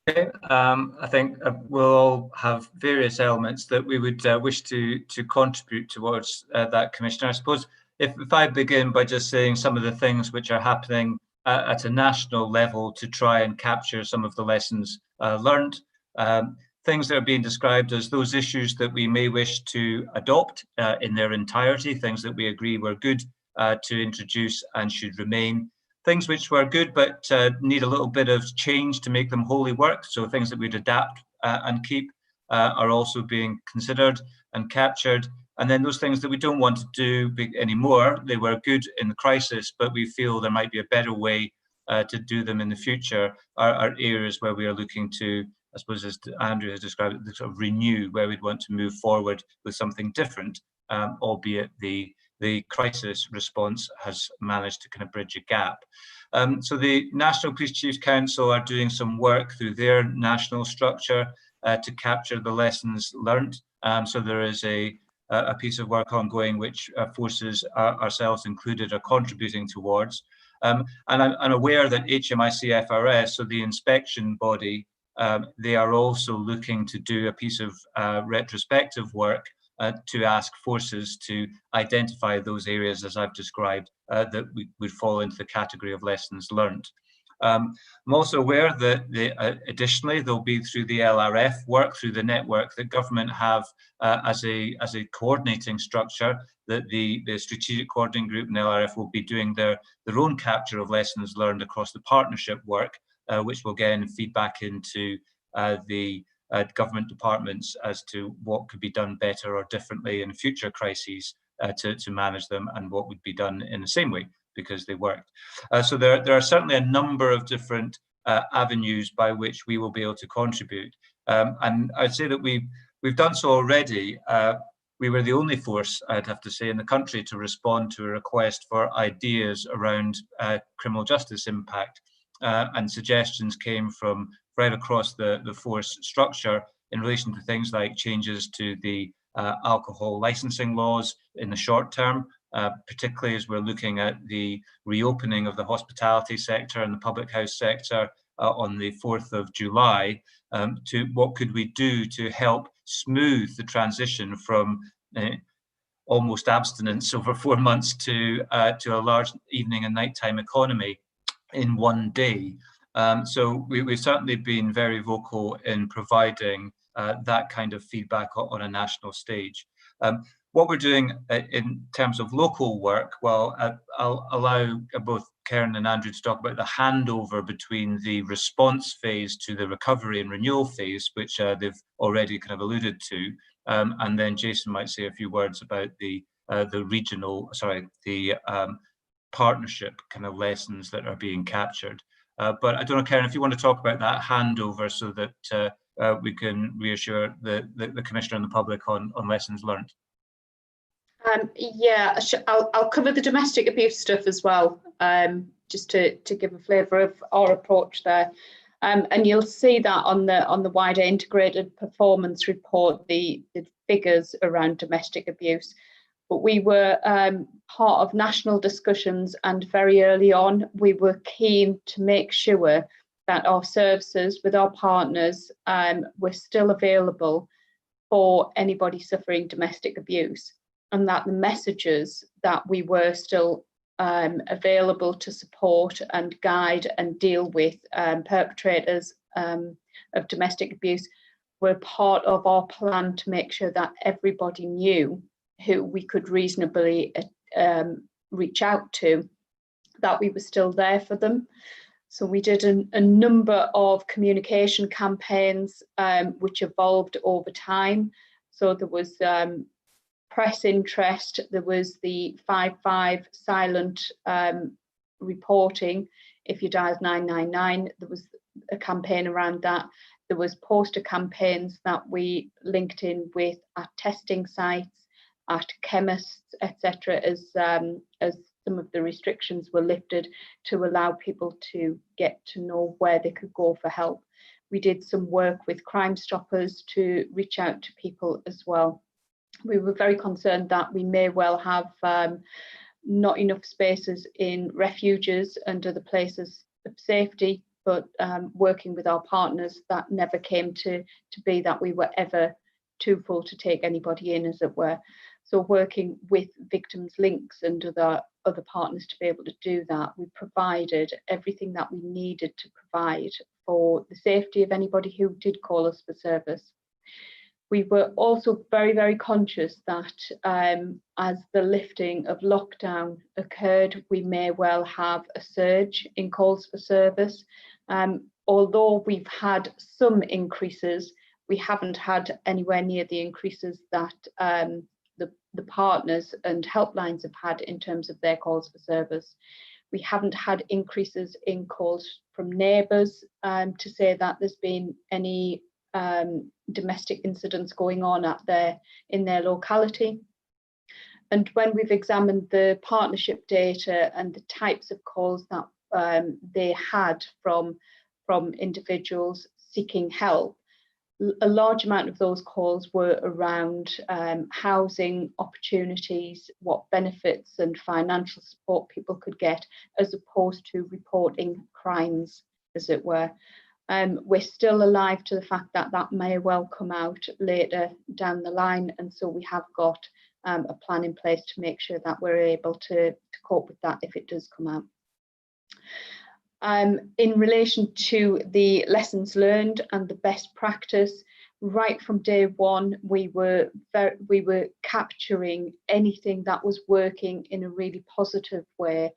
Okay, I think we'll all have various elements that we would wish to contribute towards that, Commissioner. I suppose if I begin by just saying some of the things which are happening at a national level to try and capture some of the lessons learned, things that are being described as those issues that we may wish to adopt in their entirety, things that we agree were good to introduce and should remain. Things which were good but need a little bit of change to make them wholly work, so things that we'd adapt and keep are also being considered and captured. And then those things that we don't want to do anymore, they were good in the crisis, but we feel there might be a better way to do them in the future, are areas where we are looking to, I suppose, as Andrew has described it, sort of renew, where we'd want to move forward with something different, albeit the crisis response has managed to kind of bridge a gap. So the National Police Chiefs Council are doing some work through their national structure to capture the lessons learned. So there is a piece of work ongoing which forces, ourselves included, are contributing towards. And I'm aware that HMIC FRS, so the inspection body, they are also looking to do a piece of retrospective work to ask forces to identify those areas, as I've described, that would fall into the category of lessons learned. I'm also aware that additionally, there'll be through the LRF work, through the network that government have as a coordinating structure, that the strategic coordinating group and LRF will be doing their own capture of lessons learned across the partnership work, which will again feed back into the government departments as to what could be done better or differently in future crises to manage them, and what would be done in the same way because they worked. So there are certainly a number of different avenues by which we will be able to contribute. And I'd say that we've done so already. We were the only force, I'd have to say, in the country to respond to a request for ideas around criminal justice impact. And suggestions came from right across the force structure in relation to things like changes to the alcohol licensing laws in the short term, particularly as we're looking at the reopening of the hospitality sector and the public house sector on the 4th of July, to what could we do to help smooth the transition from almost abstinence over 4 months to a large evening and nighttime economy in one day. So we've certainly been very vocal in providing that kind of feedback on a national stage. What we're doing in terms of local work, well, I'll allow both Karen and Andrew to talk about the handover between the response phase to the recovery and renewal phase, which they've already kind of alluded to. And then Jason might say a few words about the partnership kind of lessons that are being captured. But I don't know, Karen, if you want to talk about that handover so that we can reassure the Commissioner and the public on lessons learned. Yeah, I'll cover the domestic abuse stuff as well, just to give a flavour of our approach there. And you'll see that on the wider integrated performance report, the figures around domestic abuse. But we were part of national discussions, and very early on, we were keen to make sure that our services with our partners were still available for anybody suffering domestic abuse, and that the messages that we were still available to support and guide and deal with perpetrators of domestic abuse were part of our plan to make sure that everybody knew who we could reasonably reach out to, that we were still there for them. So we did a number of communication campaigns which evolved over time. So there was press interest, there was the 5-5 silent reporting. If you dialed 999, there was a campaign around that. There was poster campaigns that we linked in with at testing sites, at chemists, etc., as some of the restrictions were lifted to allow people to get to know where they could go for help. We did some work with Crime Stoppers to reach out to people as well. We were very concerned that we may well have not enough spaces in refuges and other places of safety, but working with our partners, that never came to be that we were ever too full to take anybody in, as it were. So working with Victims Links and other partners to be able to do that, we provided everything that we needed to provide for the safety of anybody who did call us for service. We were also very, very conscious that as the lifting of lockdown occurred, we may well have a surge in calls for service. Although we've had some increases, we haven't had anywhere near the increases that the partners and helplines have had in terms of their calls for service. We haven't had increases in calls from neighbours to say that there's been any domestic incidents going on in their locality. And when we've examined the partnership data and the types of calls that they had from individuals seeking help, a large amount of those calls were around housing opportunities, what benefits and financial support people could get, as opposed to reporting crimes, as it were. We're still alive to the fact that that may well come out later down the line, and so we have got a plan in place to make sure that we're able to cope with that if it does come out. In relation to the lessons learned and the best practice, right from day one, we were capturing anything that was working in a really positive way,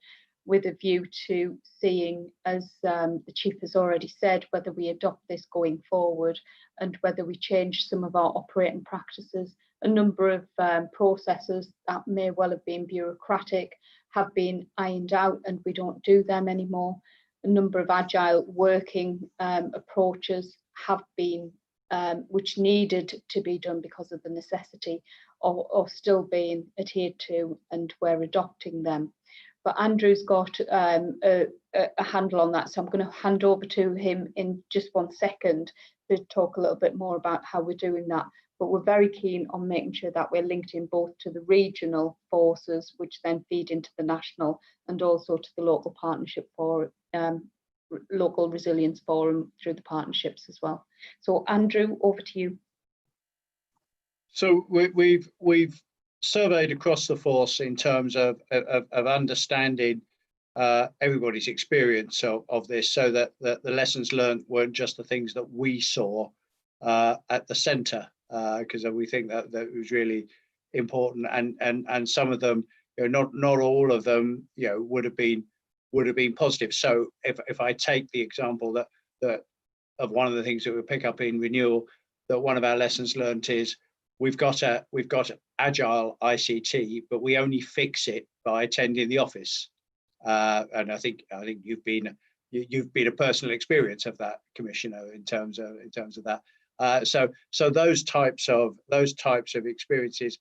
with a view to seeing, as the Chief has already said, whether we adopt this going forward and whether we change some of our operating practices. A number of processes that may well have been bureaucratic have been ironed out, and we don't do them anymore. A number of agile working approaches have been which needed to be done because of the necessity, are still being adhered to, and we're adopting them. But Andrew's got a handle on that, so I'm going to hand over to him in just 1 second to talk a little bit more about how we're doing that. But we're very keen on making sure that we're linked in both to the regional forces, which then feed into the national, and also to the local partnership for local resilience forum through the partnerships as well. So Andrew, over to you. So we've surveyed across the force in terms of understanding everybody's experience of this, so that the lessons learned weren't just the things that we saw at the centre, because we think that was really important, and some of them, not all of them, would have been positive. So if I take the example that of one of the things that we pick up in Renewal, that one of our lessons learned is we've got agile ICT, but we only fix it by attending the office. And I think you've been a personal experience of that, Commissioner, in terms of that. So those types of experiences,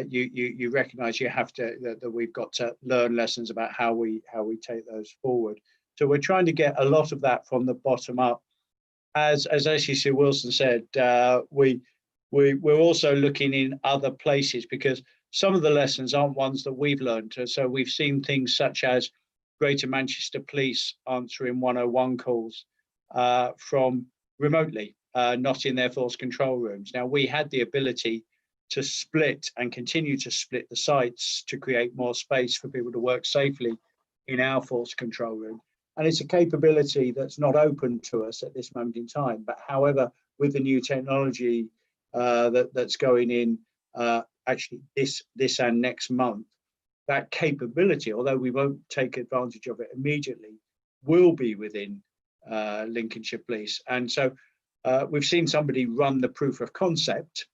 you recognise you have to, that we've got to learn lessons about how we take those forward. So we're trying to get a lot of that from the bottom up. As ACC Wilson said, we're also looking in other places, because some of the lessons aren't ones that we've learned. So we've seen things such as Greater Manchester Police answering 101 calls from remotely, not in their force control rooms. Now, we had the ability to split and continue to split the sites to create more space for people to work safely in our force control room. And it's a capability that's not open to us at this moment in time. But however, with the new technology that's going in actually this and next month, that capability, although we won't take advantage of it immediately, will be within Lincolnshire Police. And so we've seen somebody run the proof of concept,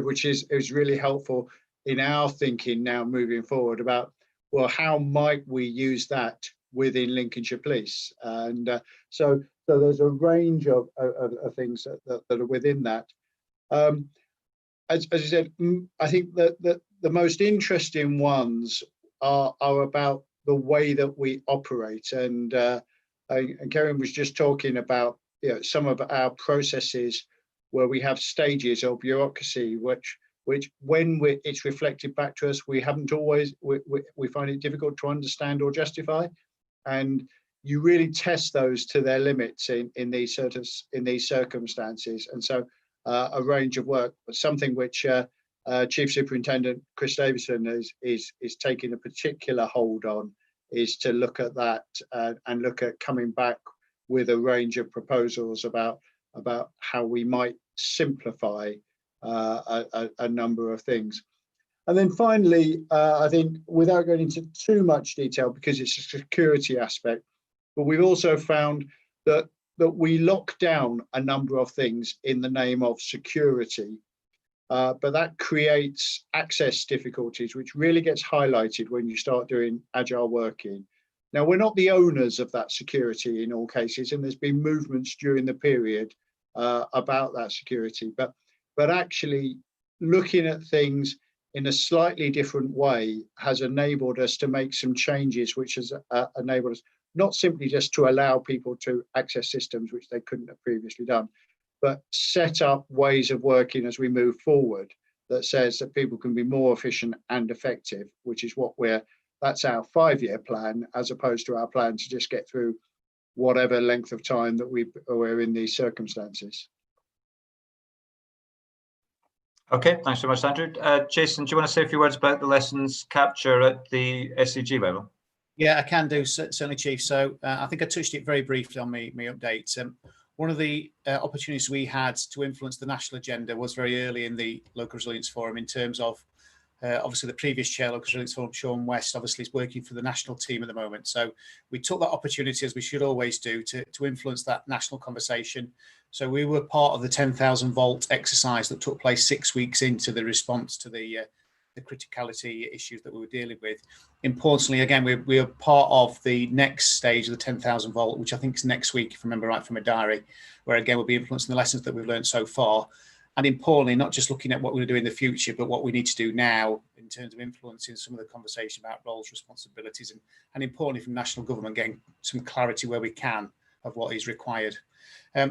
which is really helpful in our thinking now moving forward about, well, how might we use that within Lincolnshire Police? And so there's a range of things that are within that. As I said, I think that the most interesting ones are about the way that we operate. And Karen was just talking about some of our processes where we have stages of bureaucracy, which when it's reflected back to us, we haven't always, we find it difficult to understand or justify. And you really test those to their limits in these circumstances. And so a range of work, but something which Chief Superintendent Chris Davison is taking a particular hold on, is to look at that and look at coming back with a range of proposals about how we might simplify a number of things. And then finally, I think, without going into too much detail, because it's a security aspect, but we've also found that we lock down a number of things in the name of security, but that creates access difficulties, which really gets highlighted when you start doing agile working. Now, we're not the owners of that security in all cases, and there's been movements during the period about that security, but actually looking at things in a slightly different way has enabled us to make some changes, which has enabled us not simply just to allow people to access systems which they couldn't have previously done, but set up ways of working as we move forward that says that people can be more efficient and effective, which is that's our 5-year plan, as opposed to our plan to just get through whatever length of time that we're in these circumstances. Okay, thanks very much, Andrew. Jason, do you want to say a few words about the lessons capture at the SCG level? Yeah, I can do, certainly, Chief. So I think I touched it very briefly on my update. One of the opportunities we had to influence the national agenda was very early in the Local Resilience Forum, in terms of obviously the previous chair, Local Resilience Forum, Sean West, obviously is working for the national team at the moment. So we took that opportunity, as we should always do, to influence that national conversation. So we were part of the 10,000 volt exercise that took place 6 weeks into the response to the the criticality issues that we were dealing with. Importantly, again, we are part of the next stage of the 10,000 volt, which I think is next week, if I remember right from my diary, where again we'll be influencing the lessons that we've learned so far. And importantly, not just looking at what we're going to do in the future, but what we need to do now in terms of influencing some of the conversation about roles, responsibilities, and importantly from national government, getting some clarity where we can of what is required.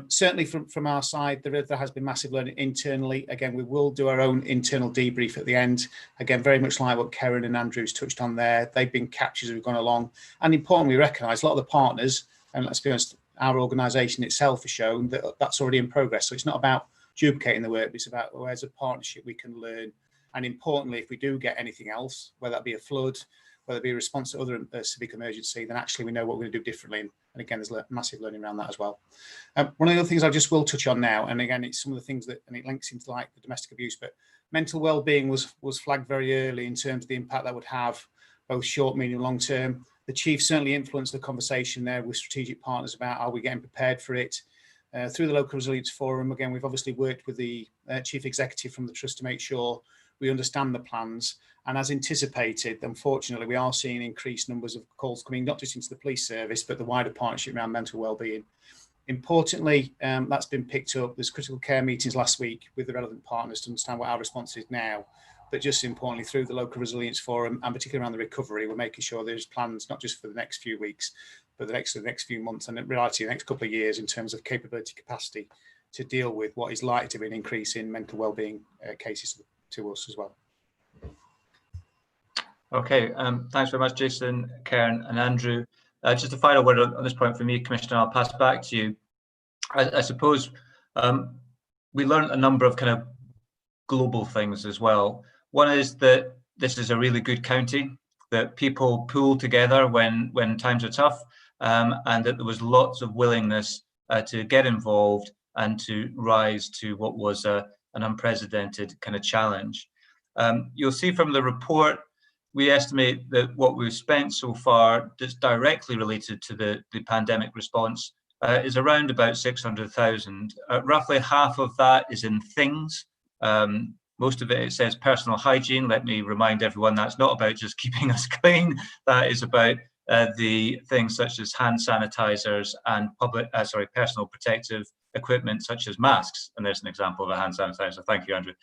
Certainly from our side, there has been massive learning internally. Again, we will do our own internal debrief at the end. Again, very much like what Karen and Andrew's touched on there. They've been captured as we've gone along. And importantly, we recognise a lot of the partners, and let's be honest, our organisation itself has shown that that's already in progress. So it's not about duplicating the work, but it's about where's a partnership we can learn. And importantly, if we do get anything else, whether that be a flood, whether it be a response to other civic emergency, then actually we know what we're going to do differently. And again, there's massive learning around that as well. One of the other things I just will touch on now, and again, it's some of the things that, and it links into like the domestic abuse, but mental well-being was flagged very early in terms of the impact that would have, both short, medium, long term. The chief certainly influenced the conversation there with strategic partners about are we getting prepared for it. Through the Local Resilience Forum, again, we've obviously worked with the chief executive from the trust to make sure we understand the plans. And as anticipated, unfortunately, we are seeing increased numbers of calls coming, not just into the police service, but the wider partnership around mental wellbeing. Importantly, that's been picked up. There's critical care meetings last week with the relevant partners to understand what our response is now. But just importantly, through the Local Resilience Forum, and particularly around the recovery, we're making sure there's plans, not just for the next few weeks, but the next few months, and in reality, the next couple of years in terms of capability capacity to deal with what is likely to be an increase in mental wellbeing cases to us as well. Okay, thanks very much, Jason, Karen and Andrew. Just a final word on this point from me, Commissioner, I'll pass back to you. I suppose we learned a number of kind of global things as well. One is that this is a really good county, that people pull together when times are tough, and that there was lots of willingness to get involved and to rise to what was an unprecedented kind of challenge. You'll see from the report, we estimate that what we've spent so far that's directly related to the pandemic response is around about 600,000. Roughly half of that is in things. Most of it says personal hygiene. Let me remind everyone that's not about just keeping us clean. That is about the things such as hand sanitizers and personal protective equipment such as masks. And there's an example of a hand sanitizer. Thank you, Andrew.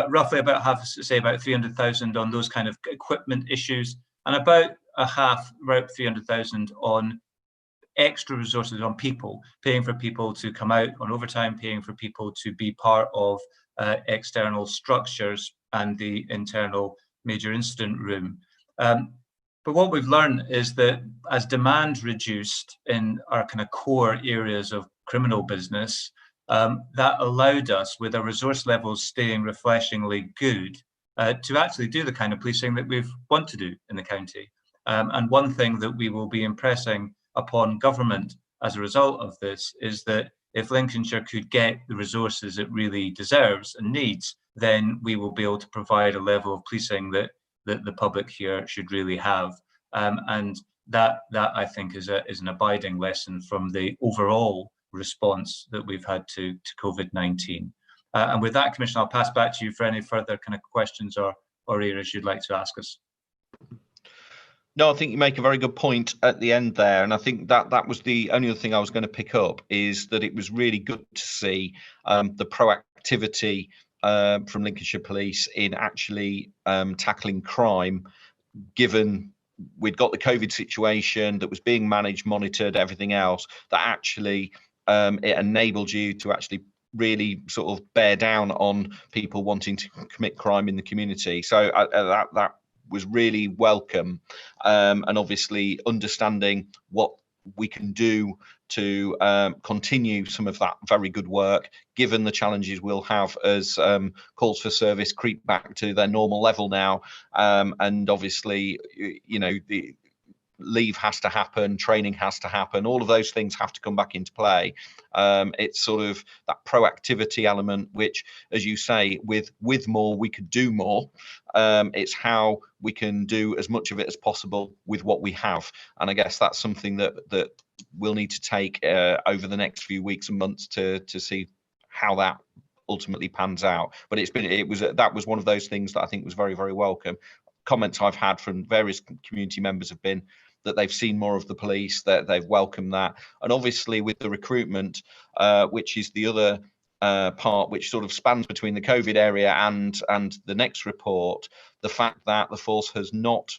Roughly about half, say about 300,000 on those kind of equipment issues, and about a half, about 300,000 on extra resources on people, paying for people to come out on overtime, paying for people to be part of external structures and the internal major incident room. But what we've learned is that as demand reduced in our kind of core areas of criminal business, that allowed us, with our resource levels staying refreshingly good, to actually do the kind of policing that we want to do in the county. And one thing that we will be impressing upon government as a result of this is that if Lincolnshire could get the resources it really deserves and needs, then we will be able to provide a level of policing that the public here should really have. And that I think is an abiding lesson from the overall response that we've had to COVID-19. And with that, Commissioner, I'll pass back to you for any further kind of questions or areas you'd like to ask us. No, I think you make a very good point at the end there. And I think that was the only other thing I was going to pick up, is that it was really good to see the proactivity from Lincolnshire Police in actually tackling crime, given we'd got the COVID situation that was being managed, monitored, everything else, that actually it enabled you to actually really sort of bear down on people wanting to commit crime in the community. So that was really welcome, and obviously understanding what we can do to continue some of that very good work, given the challenges we'll have as calls for service creep back to their normal level now, and obviously, you know, the leave has to happen, training has to happen, all of those things have to come back into play. It's sort of that proactivity element, which, as you say, with more we could do more. It's how we can do as much of it as possible with what we have, and I guess that's something that we'll need to take over the next few weeks and months to see how that ultimately pans out. But that was one of those things that I think was very, very welcome. Comments I've had from various community members have been that they've seen more of the police, that they've welcomed that. And obviously with the recruitment, which is the other part which sort of spans between the COVID area and the next report, the fact that the force has not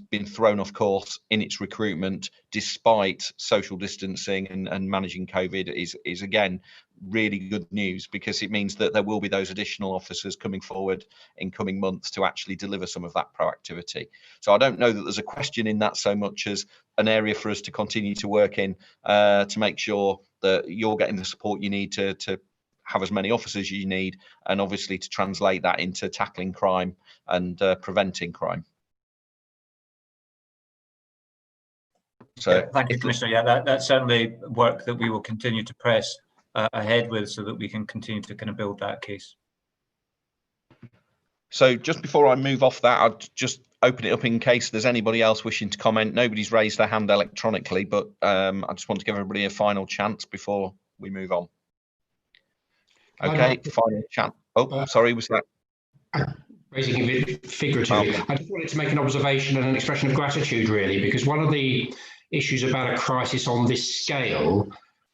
been thrown off course in its recruitment despite social distancing and managing COVID is again really good news, because it means that there will be those additional officers coming forward in coming months to actually deliver some of that proactivity. So I don't know that there's a question in that so much as an area for us to continue to work in to make sure that you're getting the support you need to have as many officers as you need, and obviously to translate that into tackling crime and preventing crime. So yeah, thank you, Commissioner. Yeah, that's certainly work that we will continue to press ahead with, so that we can continue to kind of build that case. So just before I move off that, I'll just open it up in case there's anybody else wishing to comment. Nobody's raised their hand electronically, but I just want to give everybody a final chance before we move on. Okay, final chance. Oh, sorry, was that? Raising it figuratively. I just wanted to make an observation and an expression of gratitude, really, because one of the issues about a crisis on this scale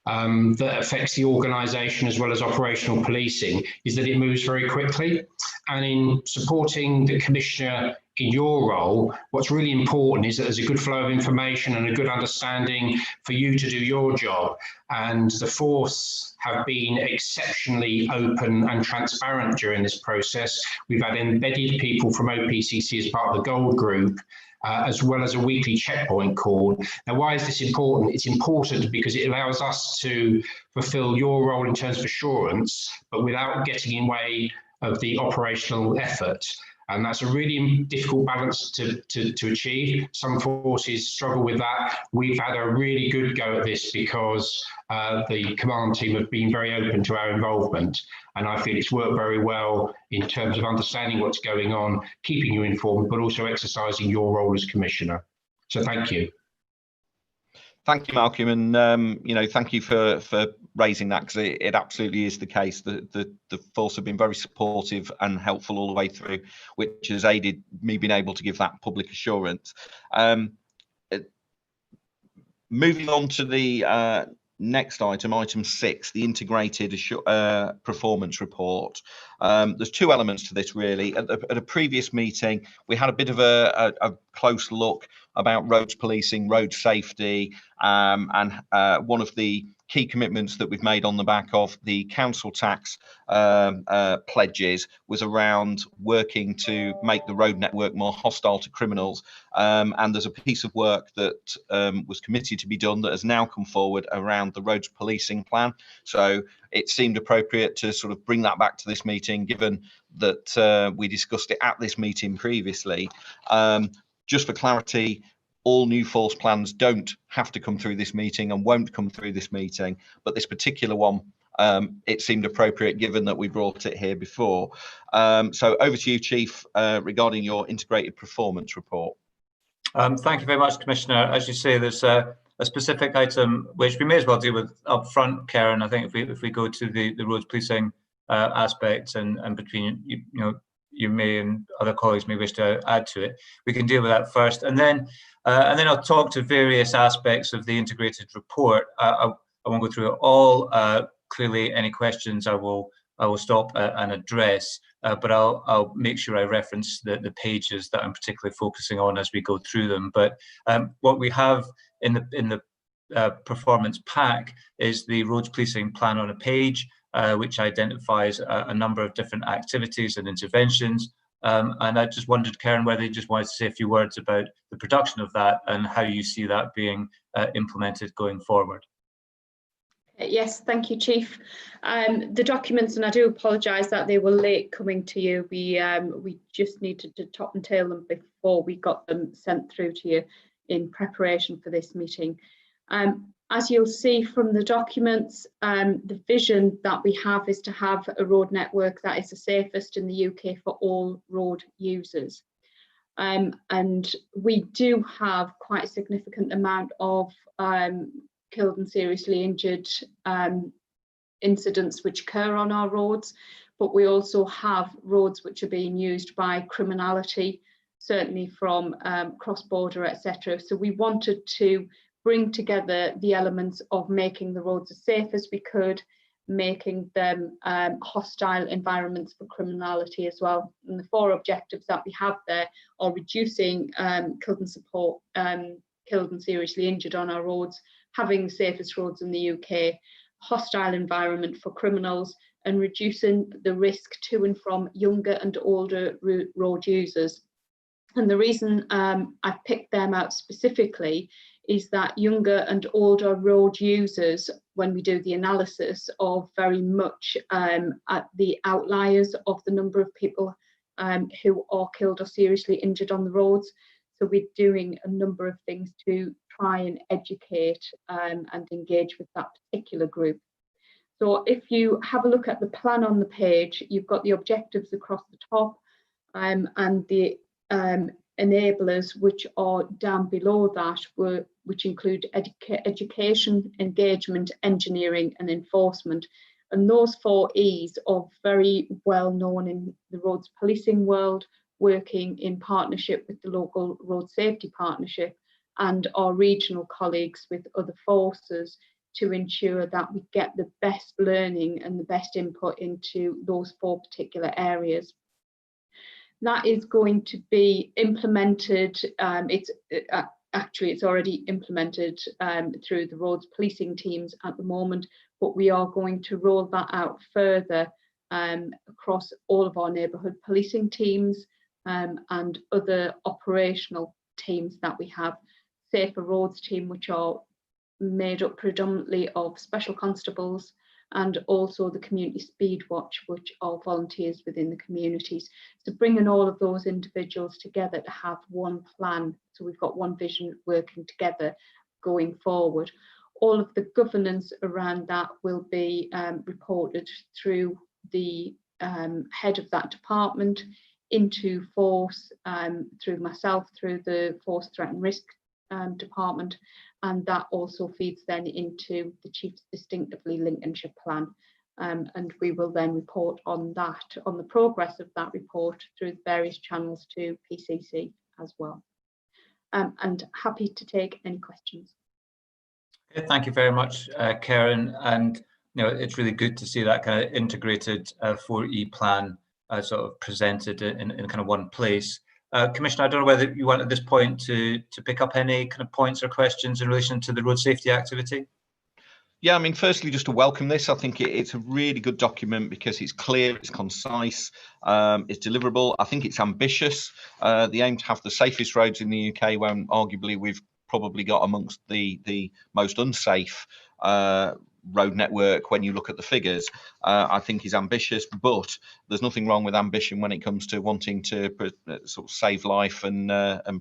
that affects the organisation as well as operational policing is that it moves very quickly. And in supporting the Commissioner in your role, what's really important is that there's a good flow of information and a good understanding for you to do your job. And the force have been exceptionally open and transparent during this process. We've had embedded people from OPCC as part of the Gold Group, as well as a weekly checkpoint call. Now, why is this important? It's important because it allows us to fulfill your role in terms of assurance, but without getting in the way of the operational effort. And that's a really difficult balance to achieve. Some forces struggle with that. We've had a really good go at this because the command team have been very open to our involvement. And I feel it's worked very well in terms of understanding what's going on, keeping you informed, but also exercising your role as Commissioner. So thank you. Thank you, Malcolm, and thank you for raising that, because it absolutely is the case that the force have been very supportive and helpful all the way through, which has aided me being able to give that public assurance. Moving on to the next item 6, the integrated performance report. There's two elements to this, really. At a previous meeting, we had a bit of a close look about roads policing, road safety, and one of the key commitments that we've made on the back of the council tax pledges was around working to make the road network more hostile to criminals. And there's a piece of work that was committed to be done that has now come forward around the roads policing plan. So it seemed appropriate to sort of bring that back to this meeting, given that we discussed it at this meeting previously. Just for clarity, all new force plans don't have to come through this meeting and won't come through this meeting, but this particular one, it seemed appropriate given that we brought it here before. So over to you, Chief, regarding your integrated performance report. Thank you very much, Commissioner. As you say, there's a specific item which we may as well deal with up front, Karen. I think if we go to the roads policing aspects and between you may and other colleagues may wish to add to it, we can deal with that first, and then I'll talk to various aspects of the integrated report. I won't go through it all. Clearly, any questions I will stop and address, but I'll make sure I reference the pages that I'm particularly focusing on as we go through them. But what we have in the performance pack is the roads policing plan on a page, which identifies a number of different activities and interventions. And I just wondered, Karen, whether you just wanted to say a few words about the production of that and how you see that being implemented going forward. Yes, thank you, Chief. The documents, and I do apologise that they were late coming to you. We just needed to top and tail them before we got them sent through to you in preparation for this meeting. As you'll see from the documents, the vision that we have is to have a road network that is the safest in the UK for all road users. And we do have quite a significant amount of killed and seriously injured incidents which occur on our roads, but we also have roads which are being used by criminality, certainly from cross-border, etc. So we wanted to bring together the elements of making the roads as safe as we could, making them hostile environments for criminality as well. And the 4 objectives that we have there are reducing killed and seriously injured on our roads, having the safest roads in the UK, hostile environment for criminals, and reducing the risk to and from younger and older road users. And the reason I picked them out specifically is that younger and older road users, when we do the analysis, are very much at the outliers of the number of people who are killed or seriously injured on the roads. So we're doing a number of things to try and educate and engage with that particular group. So if you have a look at the plan on the page, you've got the objectives across the top and the enablers which are down below that, which include education, engagement, engineering and enforcement. And those 4 E's are very well known in the roads policing world, working in partnership with the local road safety partnership and our regional colleagues with other forces to ensure that we get the best learning and the best input into those 4 particular areas. That is going to be implemented, it's already implemented through the roads policing teams at the moment, but we are going to roll that out further across all of our neighbourhood policing teams and other operational teams that we have. Safer Roads team, which are made up predominantly of special constables, and also the Community Speed Watch, which are volunteers within the communities. So bringing all of those individuals together to have one plan, so we've got one vision working together going forward. All of the governance around that will be reported through the head of that department into force, through myself, through the Force Threat and Risk department, and that also feeds then into the Chief's Distinctively Lincolnshire plan, and we will then report on that, on the progress of that report through the various channels to PCC as well. And happy to take any questions. Okay, thank you very much, Karen. And it's really good to see that kind of integrated 4E plan sort of presented in kind of one place. Commissioner, I don't know whether you want at this point to pick up any kind of points or questions in relation to the road safety activity. Yeah, I mean, firstly, just to welcome this. I think it's a really good document because it's clear, it's concise, it's deliverable. I think it's ambitious. The aim to have the safest roads in the UK, when arguably we've probably got amongst the most unsafe road network when you look at the figures, I think is ambitious, but there's nothing wrong with ambition when it comes to wanting to sort of save life and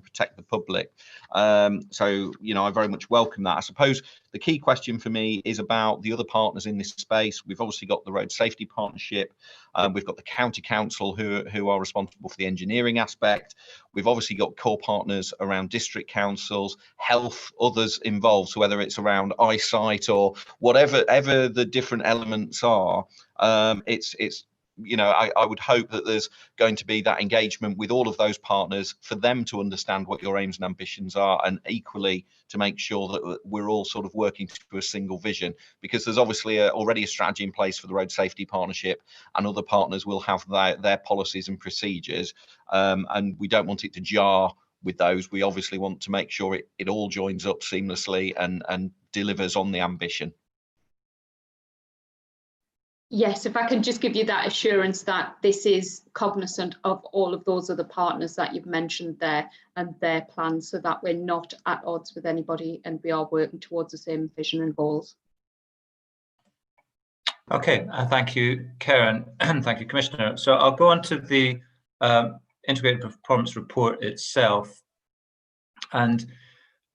protect the public. So, I very much welcome that. I suppose the key question for me is about the other partners in this space. We've obviously got the Road Safety Partnership. We've got the County Council who are responsible for the engineering aspect. We've obviously got core partners around district councils, health, others involved. So whether it's around eyesight or whatever the different elements are, I would hope that there's going to be that engagement with all of those partners for them to understand what your aims and ambitions are, and equally to make sure that we're all sort of working to a single vision, because there's obviously already a strategy in place for the Road Safety Partnership, and other partners will have their policies and procedures, and we don't want it to jar with those. We obviously want to make sure it all joins up seamlessly and delivers on the ambition. Yes, if I can just give you that assurance that this is cognizant of all of those other partners that you've mentioned there and their plans, so that we're not at odds with anybody and we are working towards the same vision and goals. Okay, thank you, Karen, and thank you, Commissioner. So I'll go on to the Integrated Performance Report itself. And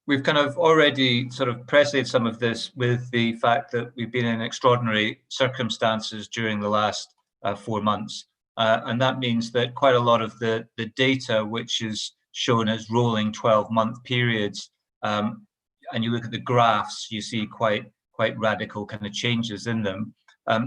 we've kind of already sort of preceded some of this with the fact that we've been in extraordinary circumstances during the last 4 months. And that means that quite a lot of the data, which is shown as rolling 12-month periods, and you look at the graphs, you see quite radical kind of changes in them.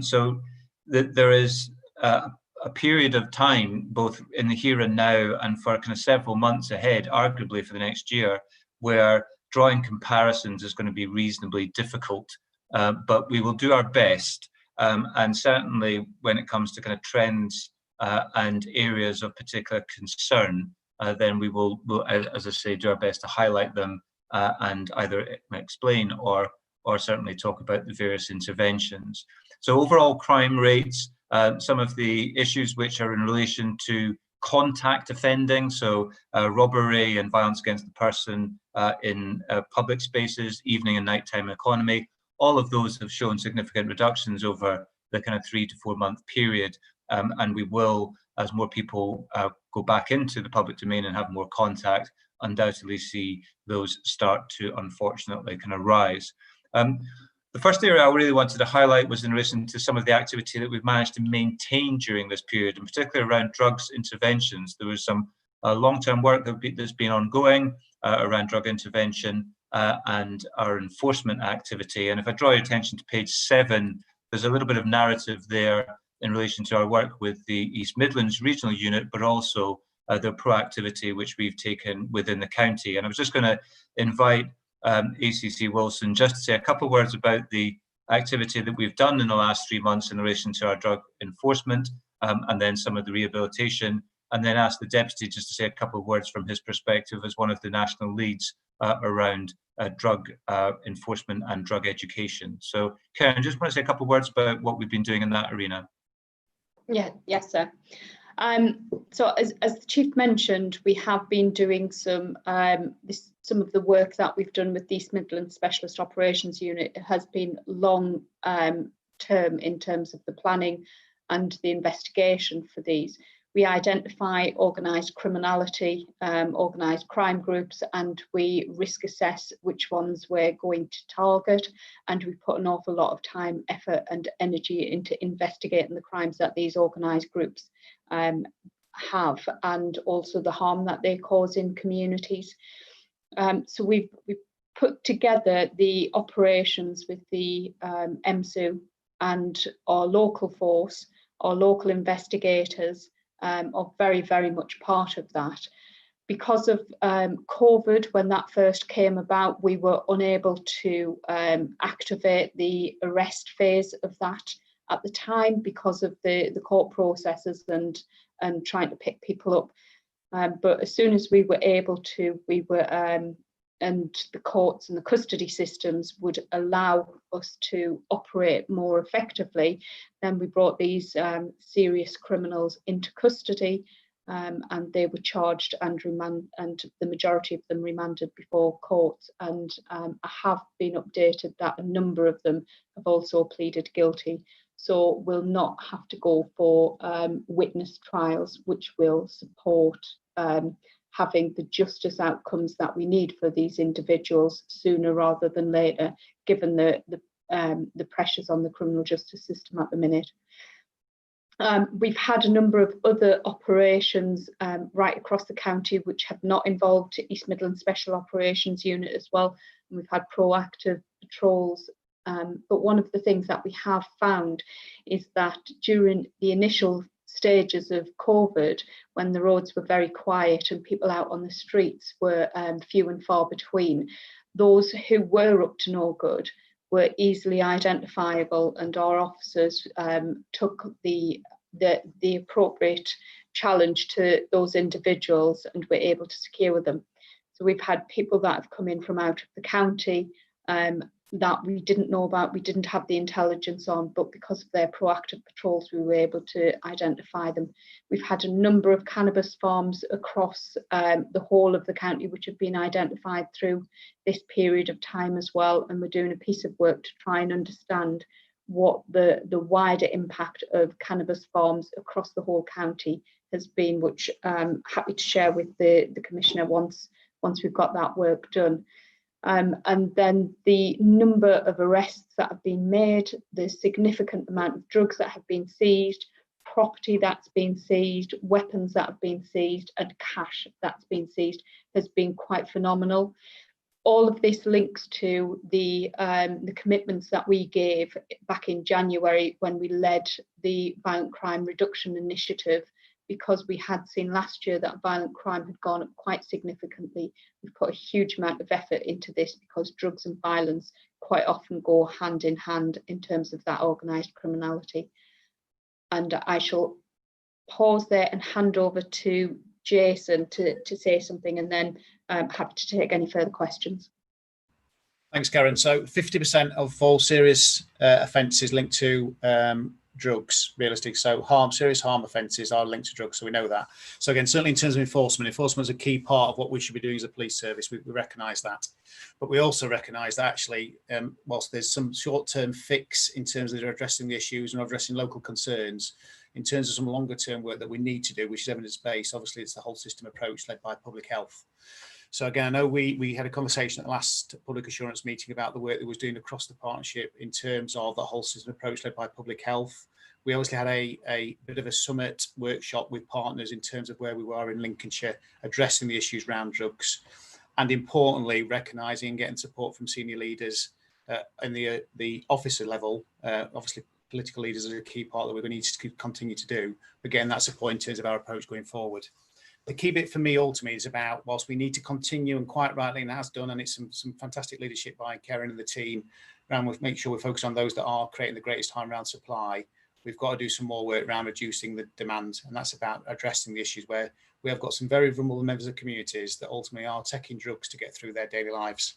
So there is a period of time, both in the here and now and for kind of several months ahead, arguably for the next year, where drawing comparisons is going to be reasonably difficult. But we will do our best. And certainly when it comes to kind of trends and areas of particular concern, then we will, as I say, do our best to highlight them and either explain or certainly talk about the various interventions. So overall crime rates, some of the issues which are in relation to contact offending, so robbery and violence against the person in public spaces, evening and nighttime economy, all of those have shown significant reductions over the kind of 3 to 4 month period. And we will, as more people go back into the public domain and have more contact, undoubtedly see those start to unfortunately kind of rise. The first area I really wanted to highlight was in relation to some of the activity that we've managed to maintain during this period, in particular around drugs interventions. There was some long-term work that's been ongoing around drug intervention and our enforcement activity. And if I draw your attention to page 7, there's a little bit of narrative there in relation to our work with the East Midlands Regional Unit, but also the proactivity which we've taken within the county. And I was just going to invite ACC Wilson just to say a couple of words about the activity that we've done in the last 3 months in relation to our drug enforcement and then some of the rehabilitation, and then ask the Deputy just to say a couple of words from his perspective as one of the national leads around drug enforcement and drug education. So Karen, just want to say a couple of words about what we've been doing in that arena. Yeah, yes, sir. So as the Chief mentioned, we have been doing some of the work that we've done with the East Midlands Specialist Operations Unit. It has been long term in terms of the planning and the investigation for these. We identify organised criminality, organised crime groups, and we risk assess which ones we're going to target. And we put an awful lot of time, effort and energy into investigating the crimes that these organised groups have, and also the harm that they cause in communities. So we've put together the operations with the MSU and our local force, our local investigators, are very, very much part of that. Because of COVID, when that first came about, we were unable to activate the arrest phase of that at the time because of the court processes and trying to pick people up. But as soon as we were able to, and the courts and the custody systems would allow us to operate more effectively, then we brought these serious criminals into custody, and they were charged and the majority of them remanded before courts. And I have been updated that a number of them have also pleaded guilty. So we'll not have to go for witness trials, which will support having the justice outcomes that we need for these individuals sooner rather than later, given the pressures on the criminal justice system at the minute. We've had a number of other operations right across the county which have not involved East Midlands Special Operations Unit as well. And we've had proactive patrols. But one of the things that we have found is that during the initial stages of COVID, when the roads were very quiet and people out on the streets were few and far between, those who were up to no good were easily identifiable, and our officers took the appropriate challenge to those individuals and were able to secure them. So we've had people that have come in from out of the county that we didn't know about, we didn't have the intelligence on, but because of their proactive patrols, we were able to identify them. We've had a number of cannabis farms across the whole of the county which have been identified through this period of time as well, and we're doing a piece of work to try and understand what the wider impact of cannabis farms across the whole county has been, which I'm happy to share with the Commissioner once we've got that work done. And then the number of arrests that have been made, the significant amount of drugs that have been seized, property that's been seized, weapons that have been seized, and cash that's been seized has been quite phenomenal. all of this links to the commitments that we gave back in January when we led the Violent Crime Reduction Initiative, because we had seen last year that violent crime had gone up quite significantly. We've put a huge amount of effort into this because drugs and violence quite often go hand in hand in terms of that organised criminality. And I shall pause there and hand over to Jason to say something, and then I'm happy to take any further questions. Thanks, Karen. So 50% of all serious offences linked to drugs, realistic. So serious harm offences are linked to drugs, so we know that. So again, certainly in terms of enforcement is a key part of what we should be doing as a police service. We recognise that. But we also recognise that actually, whilst there's some short-term fix in terms of addressing the issues and addressing local concerns, in terms of some longer-term work that we need to do, which is evidence-based, obviously it's the whole system approach led by public health. So again, I know we had a conversation at the last public assurance meeting about the work that was doing across the partnership in terms of the whole system approach led by public health. We obviously had a bit of a summit workshop with partners in terms of where we were in Lincolnshire, addressing the issues around drugs, and importantly, recognising and getting support from senior leaders in the officer level. Obviously, political leaders are a key part that we're going to need to continue to do. Again, that's a point in terms of our approach going forward. The key bit for me ultimately is about, whilst we need to continue, and quite rightly, and has done, and it's some fantastic leadership by Karen and the team, around with make sure we focus on those that are creating the greatest harm around supply. We've got to do some more work around reducing the demand, and that's about addressing the issues where we have got some very vulnerable members of communities that ultimately are taking drugs to get through their daily lives.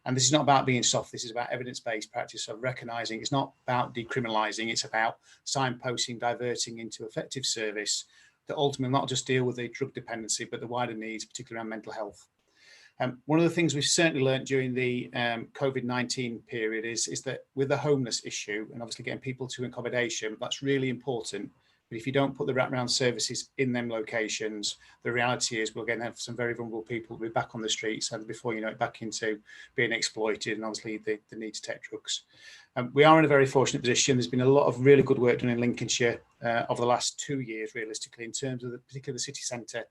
And this is not about being soft, this is about evidence-based practice of recognising it's not about decriminalising, it's about signposting, diverting into effective service that ultimately not just deal with the drug dependency, but the wider needs, particularly around mental health. One of the things we've certainly learned during the COVID-19 period is that with the homeless issue, and obviously getting people to accommodation, that's really important. But if you don't put the wraparound services in them locations, the reality is we're going to have some very vulnerable people who'll be back on the streets, and before you know it, back into being exploited, and obviously the need to take drugs. We are in a very fortunate position. There's been a lot of really good work done in Lincolnshire over the last 2 years, realistically, in terms of particularly the city centre.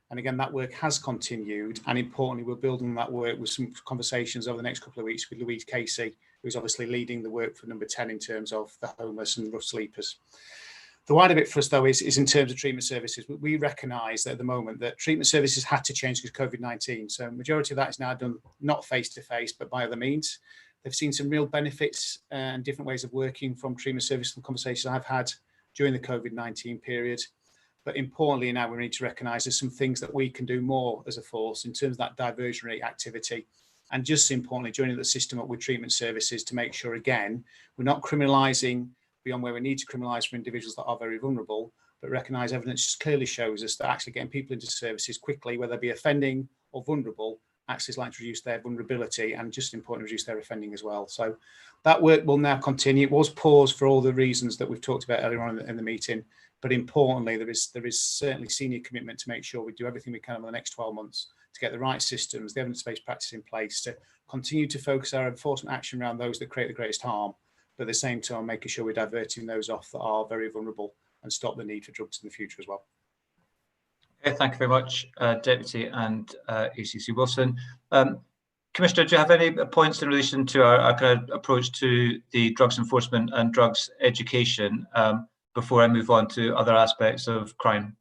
And again, that work has continued. And importantly, we're building that work with some conversations over the next couple of weeks with Louise Casey, who's obviously leading the work for number 10 in terms of the homeless and rough sleepers. The wider bit for us, though, is in terms of treatment services. We recognise that at the moment that treatment services had to change because of COVID-19. So majority of that is now done not face-to-face, but by other means. They've seen some real benefits and different ways of working from treatment services and conversations I've had during the COVID-19 period. But importantly, now we need to recognise there's some things that we can do more as a force in terms of that diversionary activity. And just importantly, joining the system up with treatment services to make sure, again, we're not criminalising beyond where we need to criminalise for individuals that are very vulnerable, but recognise evidence clearly shows us that actually getting people into services quickly, whether they be offending or vulnerable, actually is likely to reduce their vulnerability and just importantly reduce their offending as well. So that work will now continue. It was paused for all the reasons that we've talked about earlier on in the meeting, but importantly there is certainly senior commitment to make sure we do everything we can over the next 12 months to get the right systems, the evidence-based practice in place to continue to focus our enforcement action around those that create the greatest harm, but at the same time making sure we're diverting those off that are very vulnerable and stop the need for drugs in the future as well. Okay, thank you very much, Deputy and ACC Wilson. Commissioner, do you have any points in relation to our kind of approach to the drugs enforcement and drugs education before I move on to other aspects of crime?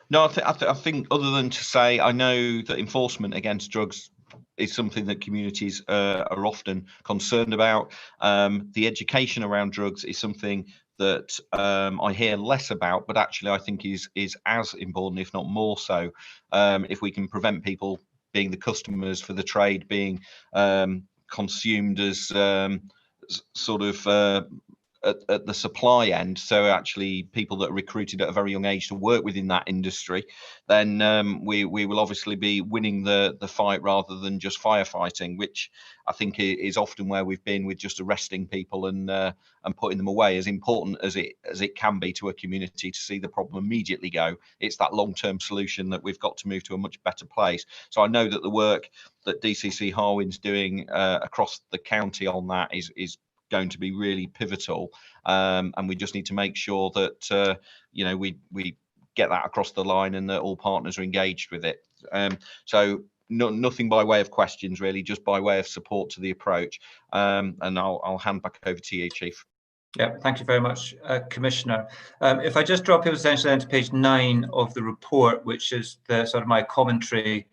No, I think other than to say, I know that enforcement against drugs is something that communities are often concerned about. The education around drugs is something that I hear less about, but actually I think is as important, if not more so, if we can prevent people being the customers for the trade being consumed as sort of at the supply end, so actually people that are recruited at a very young age to work within that industry, then we will obviously be winning the fight rather than just firefighting, which I think is often where we've been with just arresting people and putting them away. As important as it can be to a community to see the problem immediately go, it's that long-term solution that we've got to move to a much better place. So I know that the work that DCC Harwin's doing across the county on that is going to be really pivotal, and we just need to make sure that you know we get that across the line and that all partners are engaged with it. So nothing by way of questions, really, just by way of support to the approach. And I'll hand back over to you, Chief. Yeah, thank you very much, Commissioner. If I just draw people's attention then to page 9 of the report, which is the sort of my commentary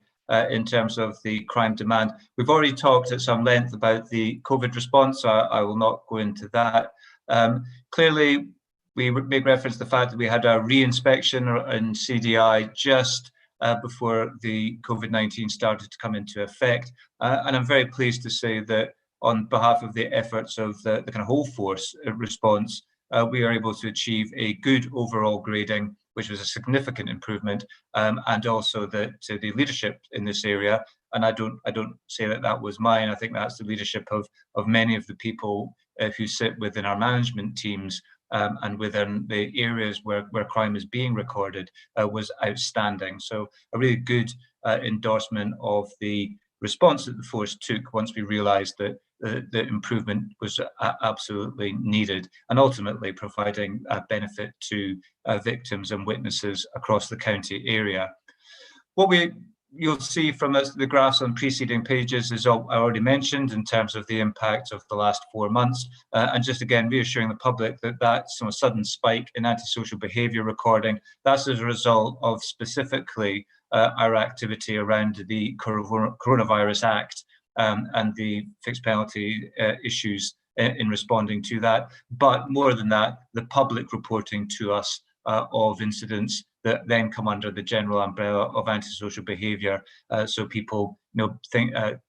in terms of the crime demand. We've already talked at some length about the COVID response, so I will not go into that. Clearly, we make reference to the fact that we had a re-inspection in CDI just before the COVID-19 started to come into effect. And I'm very pleased to say that on behalf of the efforts of the kind of whole force response, we are able to achieve a good overall grading, which was a significant improvement, and also that the leadership in this area, and I don't say that that was mine, I think that's the leadership of many of the people who sit within our management teams and within the areas where crime is being recorded, was outstanding. So a really good endorsement of the response that the force took once we realised that the improvement was absolutely needed, and ultimately providing a benefit to victims and witnesses across the county area. What you'll see from the graphs on preceding pages is all I already mentioned in terms of the impact of the last 4 months, and just again reassuring the public that that's a sudden spike in antisocial behaviour recording. That's as a result of specifically our activity around the Coronavirus Act and the fixed penalty issues in responding to that. But more than that, the public reporting to us of incidents that then come under the general umbrella of antisocial behaviour. So people,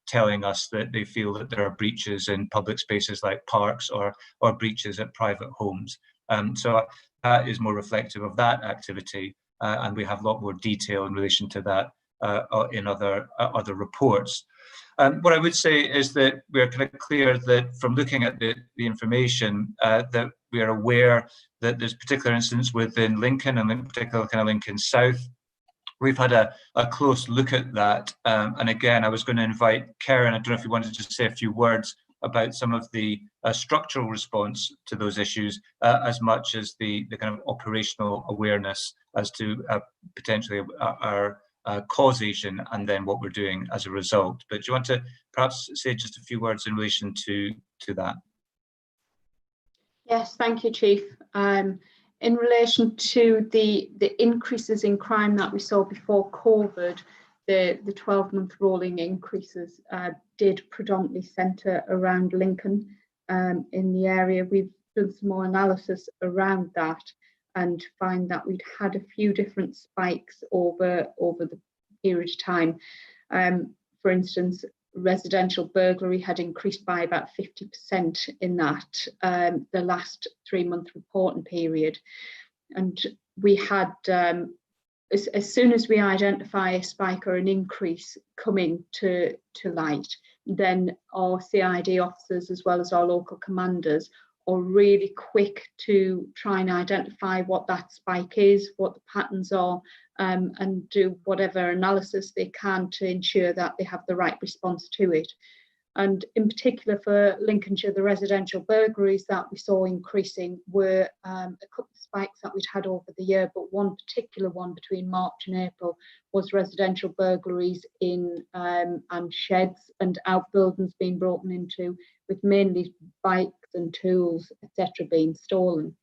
telling us that they feel that there are breaches in public spaces like parks or breaches at private homes. So that is more reflective of that activity, and we have a lot more detail in relation to that in other reports. What I would say is that we're kind of clear that from looking at the information that we are aware that there's particular incidents within Lincoln, and in particular kind of Lincoln South. We've had a close look at that. And again, I was going to invite Karen, I don't know if you wanted to just say a few words about some of the structural response to those issues, as much as the kind of operational awareness as to potentially our causation and then what we're doing as a result. But do you want to perhaps say just a few words in relation to that? Yes, thank you, Chief. In relation to the increases in crime that we saw before COVID, the 12-month rolling increases did predominantly centre around Lincoln in the area. We've done some more analysis around that and find that we'd had a few different spikes over the period of time. For instance, residential burglary had increased by about 50% in that the last 3-month reporting period. And we had, as soon as we identify a spike or an increase coming to light, then our CID officers as well as our local commanders are really quick to try and identify what that spike is, what the patterns are, and do whatever analysis they can to ensure that they have the right response to it. And in particular for Lincolnshire, the residential burglaries that we saw increasing were a couple of spikes that we'd had over the year, but one particular one between March and April was residential burglaries in and sheds and outbuildings being broken into, with mainly bikes and tools, etc., being stolen.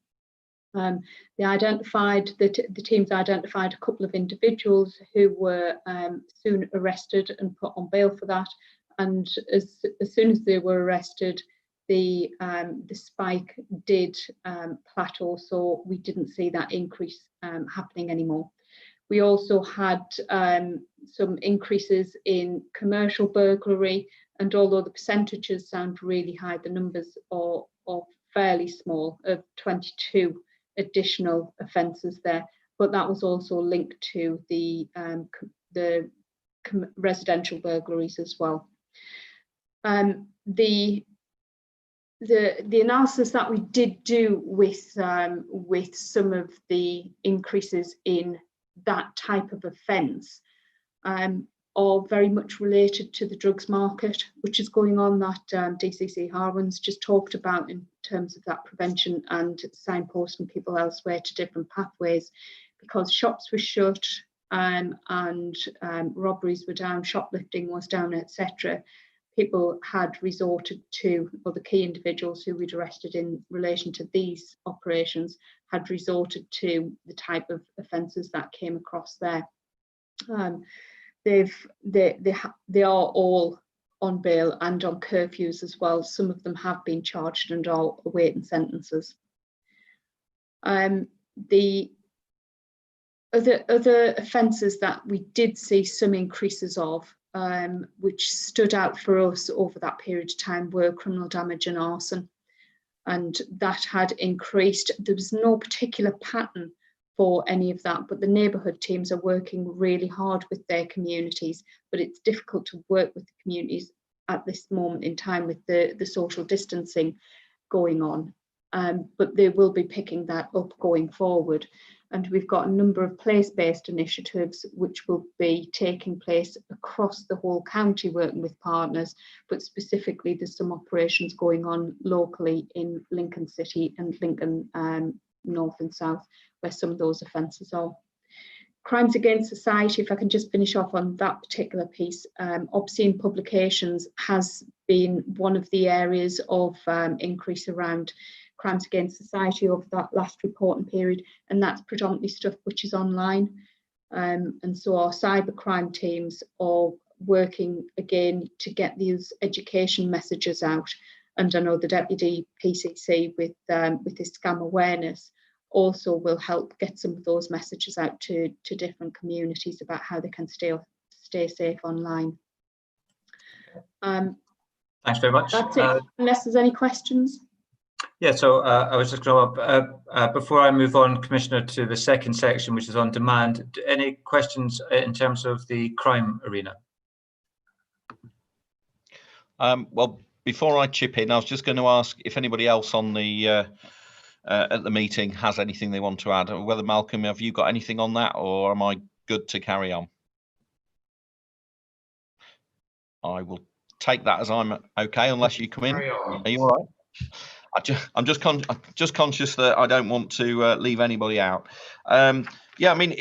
The teams identified a couple of individuals who were soon arrested and put on bail for that. And as soon as they were arrested, the spike did plateau, so we didn't see that increase happening anymore. We also had some increases in commercial burglary, and although the percentages sound really high, the numbers are fairly small, of 22 additional offences there, but that was also linked to the residential burglaries as well. The analysis that we did do with some of the increases in that type of offence are very much related to the drugs market, which is going on, that DCC Harwan's just talked about in terms of that prevention and signposting people elsewhere to different pathways, because shops were shut, and robberies were down, shoplifting was down, etc., people had resorted to, or the key individuals who we'd arrested in relation to these operations had resorted to the type of offences that came across there. They are all on bail and on curfews as well. Some of them have been charged and are awaiting sentences. The other offences that we did see some increases of, which stood out for us over that period of time, were criminal damage and arson, and that had increased. There was no particular pattern for any of that, but the neighbourhood teams are working really hard with their communities, but it's difficult to work with the communities at this moment in time with the social distancing going on, but they will be picking that up going forward. And we've got a number of place-based initiatives which will be taking place across the whole county, working with partners, but specifically there's some operations going on locally in Lincoln City and Lincoln North and South, where some of those offences are. Crimes against society, if I can just finish off on that particular piece, obscene publications has been one of the areas of increase around crimes against society over that last reporting period, and that's predominantly stuff which is online. And so our cybercrime teams are working again to get these education messages out. And I know the Deputy PCC with his scam awareness also will help get some of those messages out to different communities about how they can stay safe online. Thanks very much. That's it, unless there's any questions. Yeah, so I was just going to, before I move on, Commissioner, to the second section, which is on demand, any questions in terms of the crime arena? Well, before I chip in, I was just going to ask if anybody else on the at the meeting has anything they want to add. Whether Malcolm, have you got anything on that, or am I good to carry on? I will take that as I'm okay, unless you come in. Are you all right? I'm just conscious that I don't want to leave anybody out. Yeah, I mean,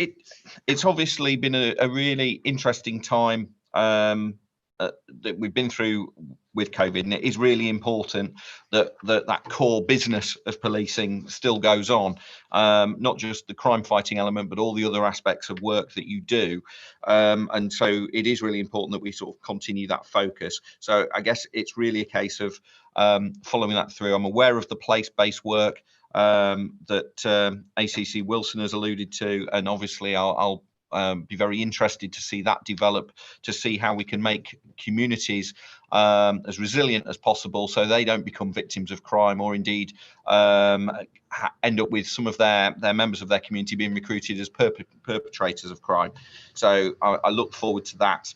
it's obviously been a really interesting time that we've been through with COVID, and it is really important that core business of policing still goes on, not just the crime fighting element, but all the other aspects of work that you do. And so it is really important that we sort of continue that focus. So I guess it's really a case of following that through. I'm aware of the place-based work that ACC Wilson has alluded to, and obviously I'll be very interested to see that develop, to see how we can make communities as resilient as possible so they don't become victims of crime, or indeed end up with some of their members of their community being recruited as perpetrators of crime. So I look forward to that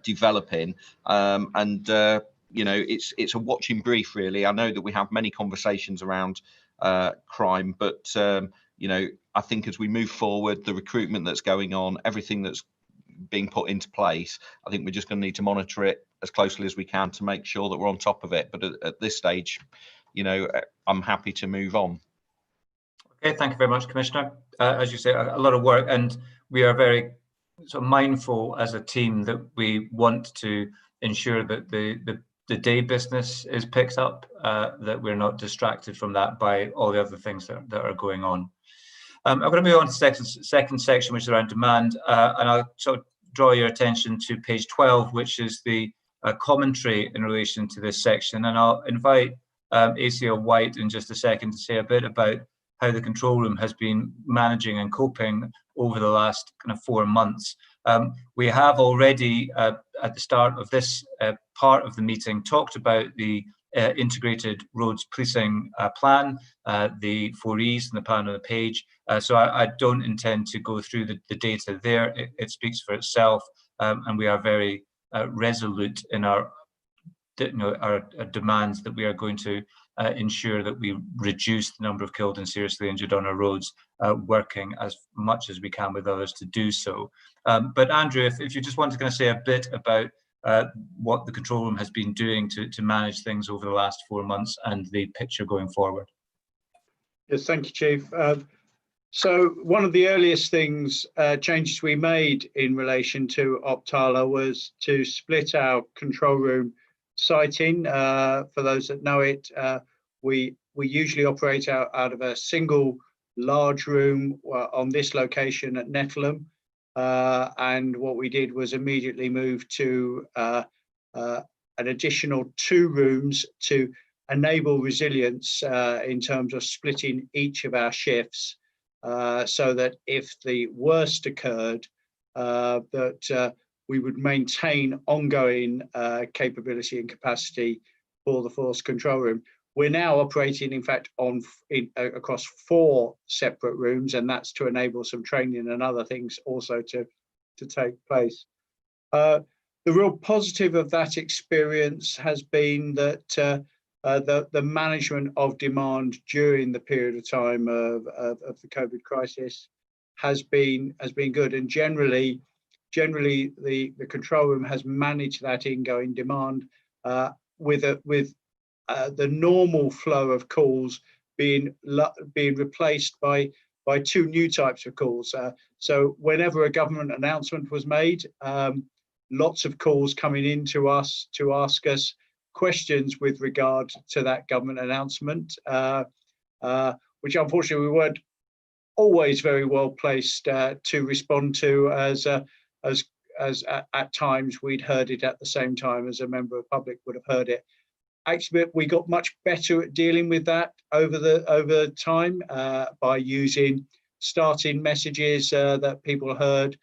developing, and you know, it's a watching brief, really. I know that we have many conversations around crime, but you know, I think as we move forward, the recruitment that's going on, everything that's being put into place, I think we're just going to need to monitor it as closely as we can to make sure that we're on top of it. But at this stage, you know, I'm happy to move on. Okay, thank you very much, Commissioner. As you say, a lot of work, and we are very sort of mindful as a team that we want to ensure that the day business is picked up, that we're not distracted from that by all the other things that are going on. I'm going to move on to the second section, which is around demand, and I'll sort of draw your attention to page 12, which is the commentary in relation to this section. And I'll invite ACL White in just a second to say a bit about how the control room has been managing and coping over the last kind of 4 months. We have already, at the start of this part of the meeting, talked about the integrated roads policing plan, the 4 E's and the plan on the page. So I don't intend to go through the data there. It speaks for itself, and we are very resolute in our demands that we are going to ensure that we reduce the number of killed and seriously injured on our roads, working as much as we can with others to do so. But Andrew, if you just want to kind of say a bit about what the control room has been doing to manage things over the last 4 months and the picture going forward. Yes, thank you, Chief. So one of the earliest things, changes we made in relation to Optala was to split our control room siting. For those that know it, we usually operate out of a single large room on this location at Nettleham. And what we did was immediately move to an additional 2 rooms to enable resilience in terms of splitting each of our shifts. So that if the worst occurred, that we would maintain ongoing capability and capacity for the force control room. We're now operating, in fact, across 4 separate rooms, and that's to enable some training and other things also to take place. The real positive of that experience has been that the management of demand during the period of time of the COVID crisis has been good, and generally the control room has managed that ingoing demand with the normal flow of calls being replaced by 2 new types of calls. So whenever a government announcement was made, lots of calls coming in to us to ask us questions with regard to that government announcement, which unfortunately we weren't always very well placed to respond to, as at times we'd heard it at the same time as a member of the public would have heard it. Actually, we got much better at dealing with that over time by using starting messages that people heard,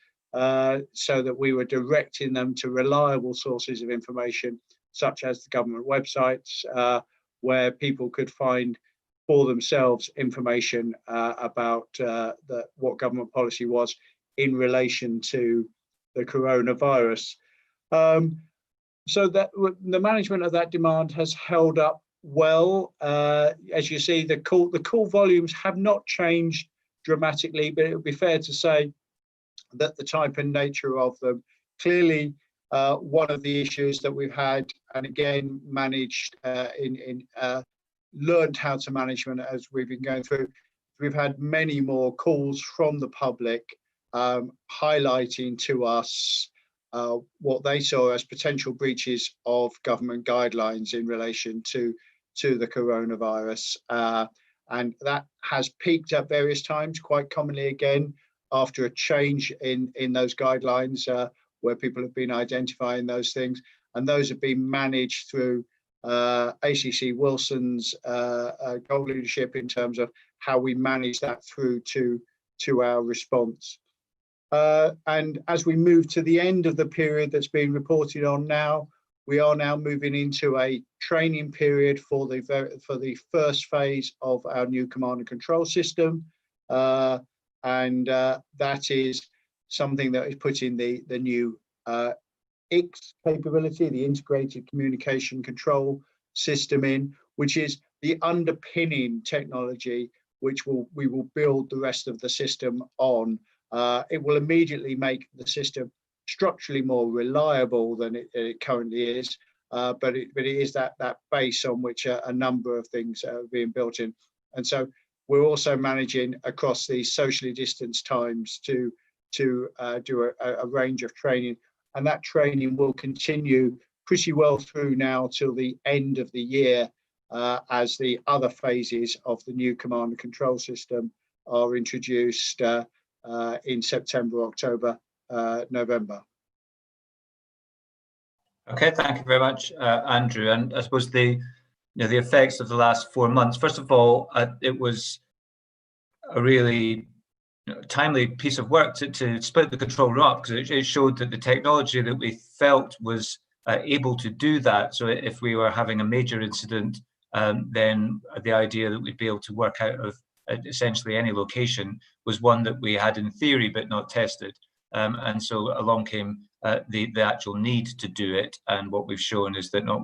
so that we were directing them to reliable sources of information, such as the government websites, where people could find for themselves information about what government policy was in relation to the coronavirus. So that the management of that demand has held up well. As you see, the call volumes have not changed dramatically, but it would be fair to say that the type and nature of them, clearly one of the issues that we've had, and again managed learned how to manage as we've been going through, we've had many more calls from the public highlighting to us what they saw as potential breaches of government guidelines in relation to the coronavirus. And that has peaked at various times, quite commonly again, after a change in those guidelines, where people have been identifying those things. And those have been managed through ACC Wilson's goal leadership in terms of how we manage that through to our response. And as we move to the end of the period that's being reported on now, we are now moving into a training period for the first phase of our new command and control system. And that is something that is putting the new ICS capability, the Integrated Communication Control System in, which is the underpinning technology which we will build the rest of the system on. It will immediately make the system structurally more reliable than it currently is, but it is that base on which a number of things are being built in. And so we're also managing across these socially distanced times to do a range of training, and that training will continue pretty well through now till the end of the year, as the other phases of the new command and control system are introduced in September, October, November. Okay, thank you very much, Andrew. And I suppose the effects of the last 4 months. First of all, it was a really timely piece of work to split the control room up, because it showed that the technology that we felt was able to do that. So if we were having a major incident, then the idea that we'd be able to work out of essentially any location was one that we had in theory but not tested. And so along came the actual need to do it. And what we've shown is that not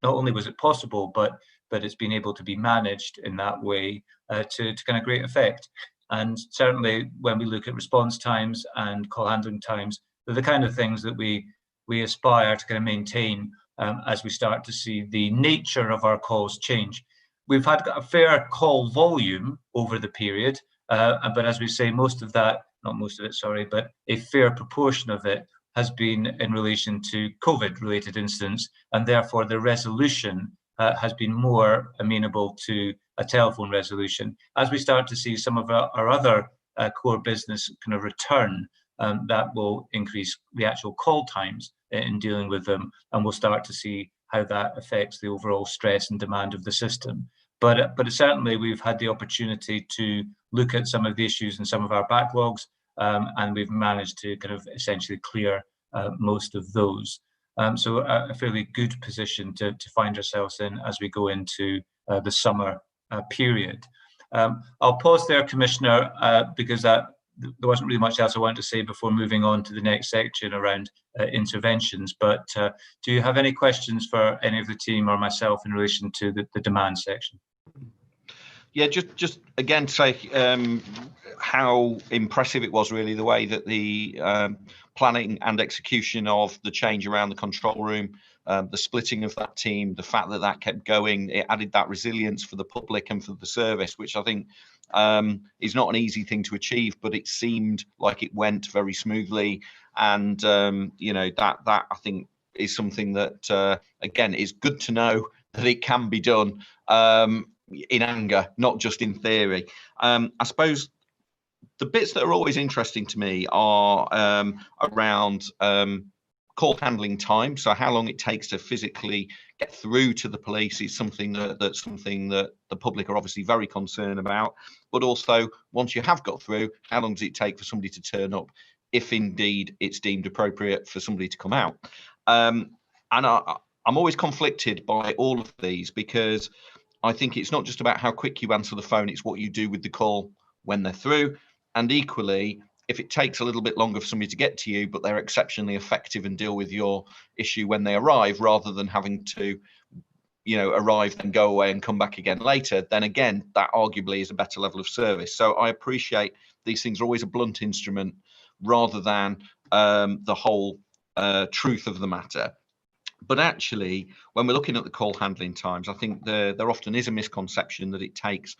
only was it possible, but it's been able to be managed in that way to kind of great effect. And certainly when we look at response times and call handling times, they're the kind of things that we aspire to kind of maintain as we start to see the nature of our calls change. We've had a fair call volume over the period, But as we say, most of that, not most of it, sorry, but a fair proportion of it has been in relation to COVID-related incidents, and therefore the resolution has been more amenable to a telephone resolution. As we start to see some of our other core business kind of return, that will increase the actual call times in dealing with them, and we'll start to see how that affects the overall stress and demand of the system. But certainly we've had the opportunity to look at some of the issues in some of our backlogs, and we've managed to kind of essentially clear most of those. So a fairly good position to find ourselves in as we go into the summer period. I'll pause there, Commissioner, because there wasn't really much else I wanted to say before moving on to the next section around interventions. But do you have any questions for any of the team or myself in relation to the demand section? Yeah, just again to say how impressive it was really the way that the planning and execution of the change around the control room, the splitting of that team, the fact that that kept going, it added that resilience for the public and for the service, which I think is not an easy thing to achieve, but it seemed like it went very smoothly. And you know, that I think is something that again is good to know that it can be done in anger, not just in theory. I suppose the bits that are always interesting to me are around call handling time. So how long it takes to physically get through to the police is something that's something that the public are obviously very concerned about. But also, once you have got through, how long does it take for somebody to turn up, if indeed it's deemed appropriate for somebody to come out? And I'm always conflicted by all of these, because I think it's not just about how quick you answer the phone, it's what you do with the call when they're through. And equally, if it takes a little bit longer for somebody to get to you, but they're exceptionally effective and deal with your issue when they arrive, rather than having to, you know, arrive and go away and come back again later, then again, that arguably is a better level of service. So I appreciate these things are always a blunt instrument rather than the whole truth of the matter. But actually, when we're looking at the call handling times, I think there often is a misconception that it takes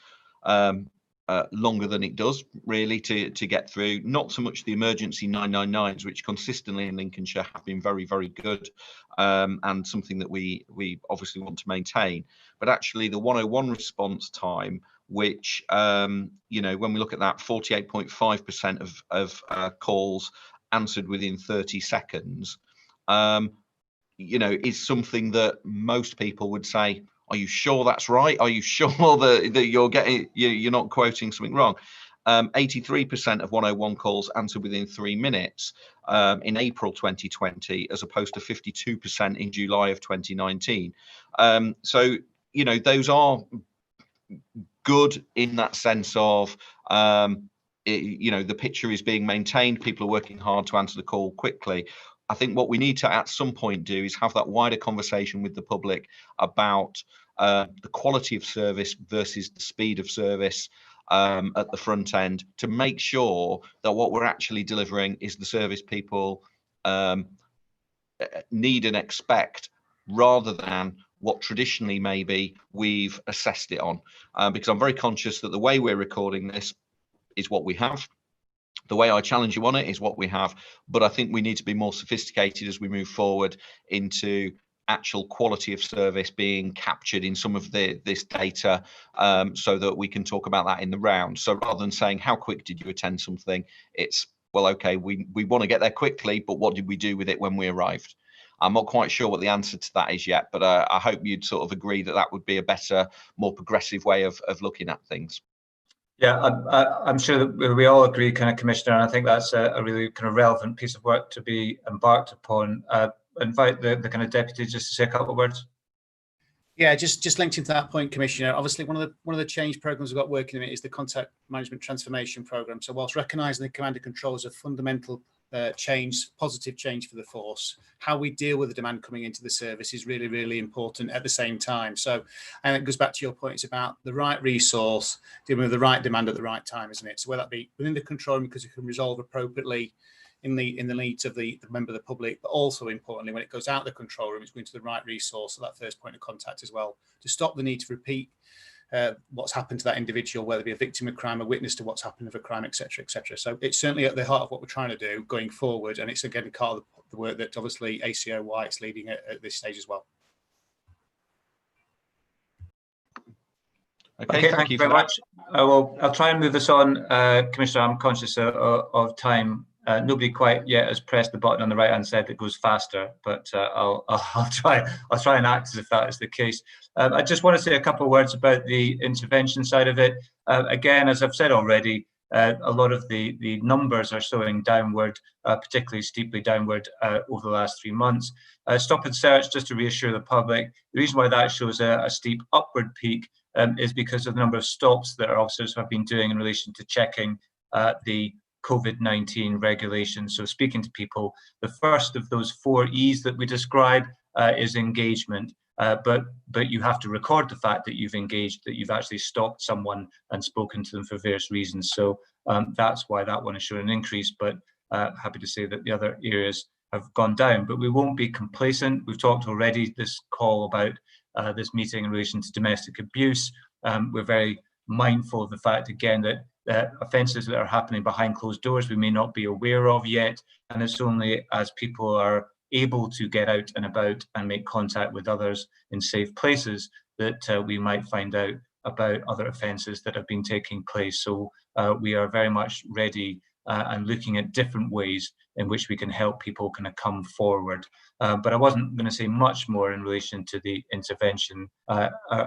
longer than it does, really, to get through. Not so much the emergency 999s, which consistently in Lincolnshire have been very, very good, and something that we obviously want to maintain. But actually, the 101 response time, which you know, when we look at that, 48.5% of calls answered within 30 seconds. You know, is something that most people would say, are you sure that's right? Are you sure that you're not quoting something wrong? 83% of 101 calls answered within 3 minutes in April 2020, as opposed to 52% in July of 2019. So, you know, those are good in that sense of, you know, the picture is being maintained. People are working hard to answer the call quickly. I think what we need to at some point do is have that wider conversation with the public about the quality of service versus the speed of service at the front end, to make sure that what we're actually delivering is the service people need and expect, rather than what traditionally maybe we've assessed it on. Because I'm very conscious that the way we're recording this is what we have. The way I challenge you on it is what we have, but I think we need to be more sophisticated as we move forward into actual quality of service being captured in some of this data, so that we can talk about that in the round. So rather than saying, how quick did you attend something, it's, well, okay, we want to get there quickly, but what did we do with it when we arrived? I'm not quite sure what the answer to that is yet, but I hope you'd sort of agree that that would be a better, more progressive way of looking at things. Yeah, I'm sure that we all agree, kind of, Commissioner, and I think that's a really kind of relevant piece of work to be embarked upon. Invite the kind of deputy just to say a couple of words. Yeah, just linked into that point, Commissioner. Obviously, one of the change programs we've got working in it is the contact management transformation program. So whilst recognising the command and control as a fundamental change, positive change for the force, how we deal with the demand coming into the service is really, really important at the same time. So, and it goes back to your point, it's about the right resource, dealing with the right demand at the right time, isn't it? So whether that be within the control room, because it can resolve appropriately in the needs of the member of the public, but also importantly, when it goes out the control room, it's going to the right resource, so that first point of contact as well, to stop the need to repeat what's happened to that individual, whether it be a victim of crime, a witness to what's happened of a crime, etc., etc. So it's certainly at the heart of what we're trying to do going forward, and it's again part of the work that obviously ACO White's leading at this stage as well. Okay, thank you very much. I'll try and move this on, Commissioner. I'm conscious of time. Nobody quite yet has pressed the button on the right-hand side that goes faster, but I'll try and act as if that is the case. I just want to say a couple of words about the intervention side of it. Again, as I've said already, a lot of the numbers are showing downward, particularly steeply downward over the last 3 months. Stop and search, just to reassure the public, the reason why that shows a steep upward peak is because of the number of stops that our officers have been doing in relation to checking the COVID-19 regulations. So speaking to people, the first of those 4 E's that we describe is engagement. But you have to record the fact that you've engaged, that you've actually stopped someone and spoken to them for various reasons. So that's why that one is showing an increase, but happy to say that the other areas have gone down. But we won't be complacent. We've talked already this call about this meeting in relation to domestic abuse. We're very mindful of the fact, again, that offences that are happening behind closed doors we may not be aware of yet, and it's only as people are able to get out and about and make contact with others in safe places that we might find out about other offences that have been taking place. So we are very much ready and looking at different ways in which we can help people kind of come forward. But I wasn't going to say much more in relation to the intervention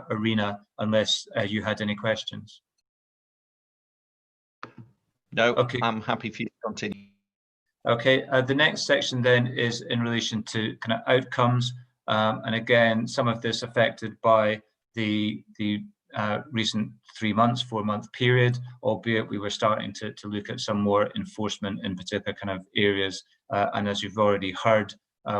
arena unless you had any questions. No, okay. I'm happy for you to continue. Okay, the next section then is in relation to kind of outcomes, and again, some of this affected by the recent 3 months, 4-month period, albeit we were starting to look at some more enforcement in particular kind of areas, and as you've already heard,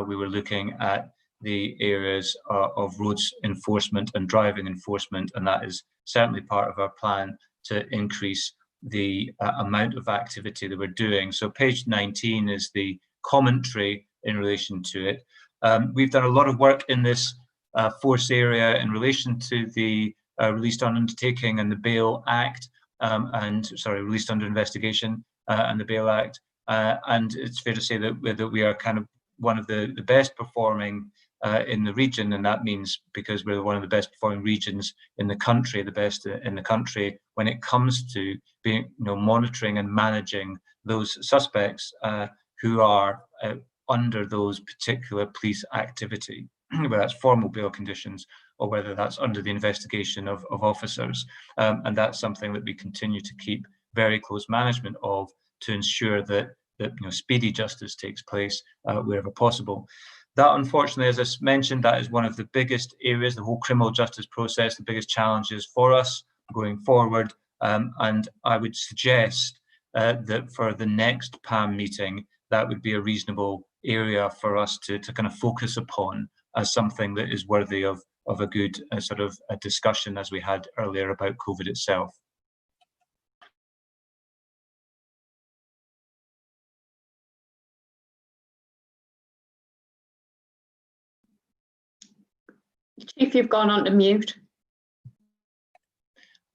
we were looking at the areas of roads enforcement and driving enforcement, and that is certainly part of our plan to increase the amount of activity that we're doing. So page 19 is the commentary in relation to it. We've done a lot of work in this force area in relation to the Released on Undertaking and the Bail Act, Released Under Investigation and the Bail Act. And it's fair to say that we are kind of one of the best performing in the region, and that means because we're one of the best performing regions in the country, the best in the country when it comes to being, monitoring and managing those suspects who are under those particular police activity, whether that's formal bail conditions or whether that's under the investigation of officers. And that's something that we continue to keep very close management of to ensure that speedy justice takes place wherever possible. That, unfortunately, as I mentioned, that is one of the biggest areas, the whole criminal justice process, the biggest challenges for us going forward. And I would suggest that for the next PAM meeting, that would be a reasonable area for us to kind of focus upon as something that is worthy of a good sort of a discussion as we had earlier about COVID itself. Chief, you've gone on to mute.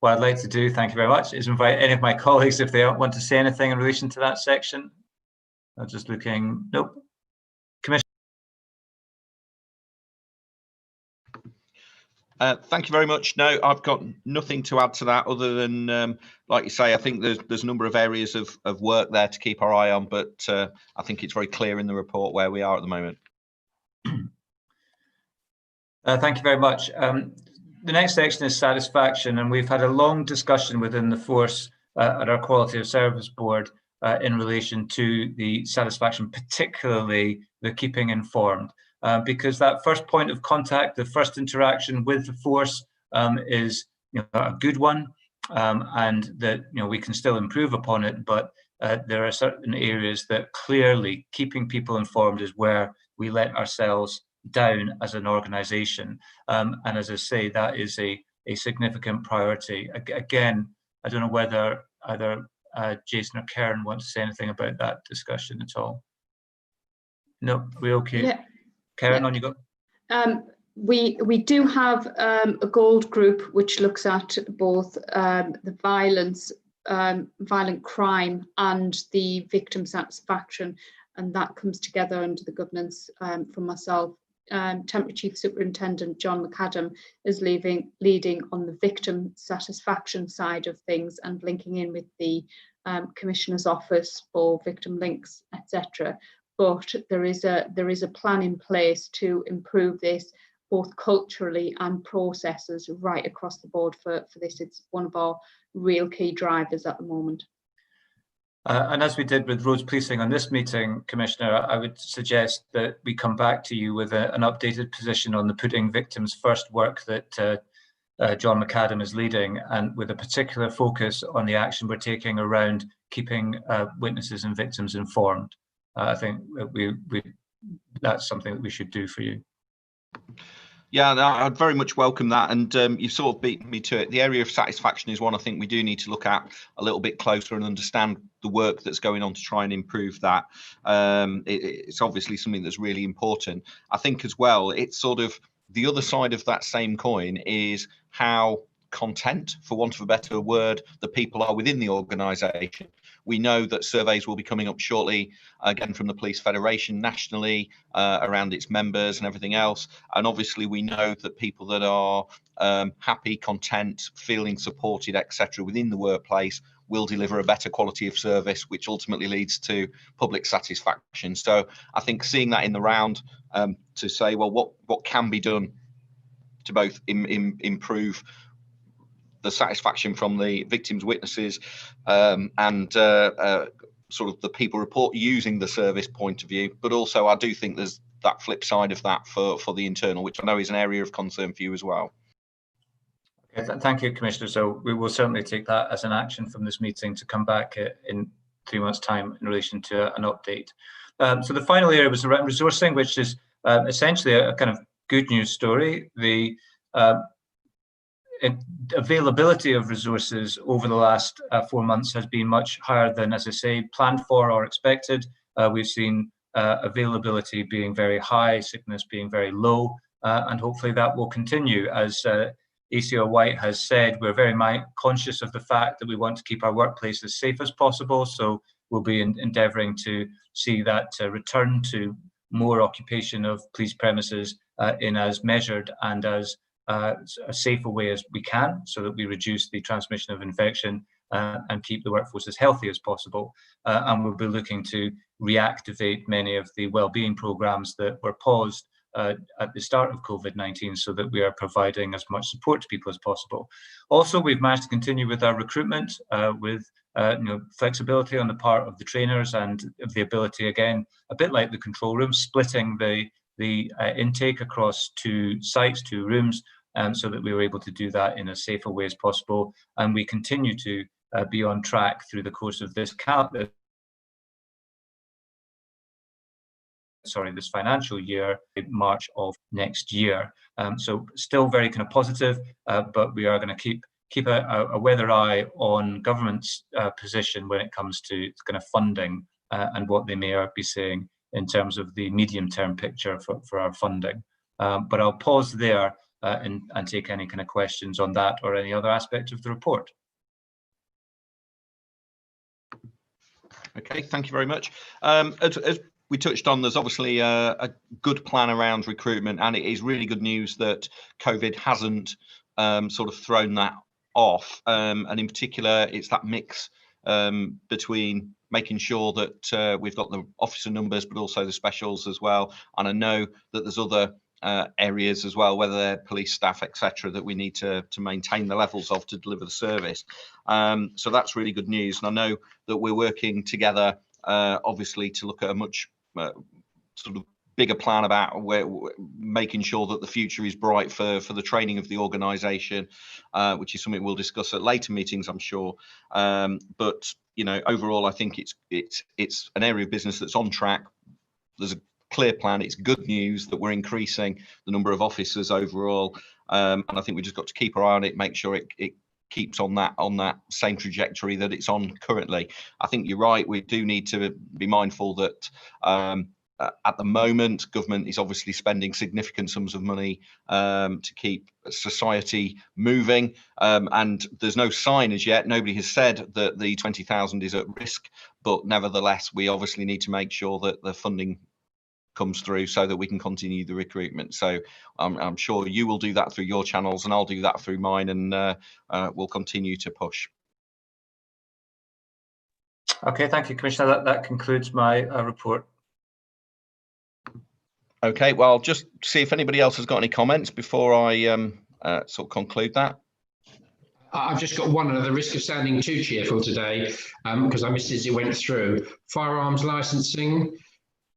What I'd like to do, thank you very much, is invite any of my colleagues if they want to say anything in relation to that section. I'm just looking, nope. Commissioner. Thank you very much. No, I've got nothing to add to that other than, like you say, I think there's a number of areas of work there to keep our eye on, but I think it's very clear in the report where we are at the moment. Thank you very much. The next section is satisfaction, and we've had a long discussion within the force at our Quality of Service Board in relation to the satisfaction, particularly the keeping informed, because that first point of contact, the first interaction with the force is a good one, and that we can still improve upon it, but there are certain areas that clearly keeping people informed is where we let ourselves down as an organisation, and as I say, that is a significant priority. Again, I don't know whether either Jason or Karen want to say anything about that discussion at all. No, we okay? Yeah. Karen, yeah. on you go. we do have a gold group which looks at both the violent crime and the victim satisfaction, and that comes together under the governance from myself. Temporary Chief Superintendent John McAdam is leading on the victim satisfaction side of things and linking in with the Commissioner's Office for victim links, etc. But there is a plan in place to improve this both culturally and processes right across the board for this. It's one of our real key drivers at the moment. And as we did with roads policing on this meeting, Commissioner, I would suggest that we come back to you with an updated position on the Putting Victims First work that John McAdam is leading, and with a particular focus on the action we're taking around keeping witnesses and victims informed. I think that's something that we should do for you. Yeah, I'd very much welcome that, and you've sort of beaten me to it. The area of satisfaction is one I think we do need to look at a little bit closer and understand the work that's going on to try and improve that. It's obviously something that's really important. I think as well, it's sort of the other side of that same coin is how content, for want of a better word, the people are within the organisation. We know that surveys will be coming up shortly, again from the Police Federation nationally, around its members and everything else. And obviously we know that people that are happy, content, feeling supported, etc. within the workplace will deliver a better quality of service, which ultimately leads to public satisfaction. So I think seeing that in the round, to say, well, what can be done to both improve the satisfaction from the victims' witnesses and sort of the people report using the service point of view, but also I do think there's that flip side of that for the internal, which I know is an area of concern for you as well. Okay, thank you, Commissioner. So we will certainly take that as an action from this meeting to come back in 3 months' time in relation to an update. So the final area was around resourcing, which is essentially a kind of good news story. The availability of resources over the last 4 months has been much higher than, as I say, planned for or expected. We've seen availability being very high, sickness being very low, and hopefully that will continue. As ACO White has said, we're very conscious of the fact that we want to keep our workplace as safe as possible, so we'll be endeavouring to see that return to more occupation of police premises in as measured and as a safer way as we can, so that we reduce the transmission of infection and keep the workforce as healthy as possible. And we'll be looking to reactivate many of the wellbeing programmes that were paused at the start of COVID-19, so that we are providing as much support to people as possible. Also, we've managed to continue with our recruitment with flexibility on the part of the trainers and the ability, again, a bit like the control room, splitting the intake across 2 sites, 2 rooms, so that we were able to do that in as safe a way as possible. And we continue to be on track through the course of this financial year, March of next year. So still very kind of positive, but we are going to keep a weather eye on government's position when it comes to kind of funding and what they may be saying in terms of the medium-term picture for our funding. But I'll pause there and take any kind of questions on that or any other aspect of the report. Okay, thank you very much. As we touched on, there's obviously a good plan around recruitment, and it is really good news that COVID hasn't sort of thrown that off. And in particular, it's that mix between making sure that we've got the officer numbers, but also the specials as well. And I know that there's other areas as well, whether they're police staff, etc., that we need to maintain the levels of to deliver the service. So that's really good news. And I know that we're working together, obviously, to look at a much sort of bigger plan about making sure that the future is bright for the training of the organisation, which is something we'll discuss at later meetings, I'm sure. But overall, I think it's an area of business that's on track. There's a clear plan. It's good news that we're increasing the number of officers overall, and I think we just got to keep our eye on it, make sure it keeps on that same trajectory that it's on currently. I think you're right. We do need to be mindful that at the moment, government is obviously spending significant sums of money to keep society moving, and there's no sign as yet. Nobody has said that the 20,000 is at risk, but nevertheless, we obviously need to make sure that the funding comes through so that we can continue the recruitment. So I'm sure you will do that through your channels, and I'll do that through mine, and we'll continue to push. Okay, thank you, Commissioner. That concludes my report. Okay, well, just see if anybody else has got any comments before I sort of conclude that. I've just got one at the risk of sounding too cheerful today, because I missed it as it went through. Firearms licensing,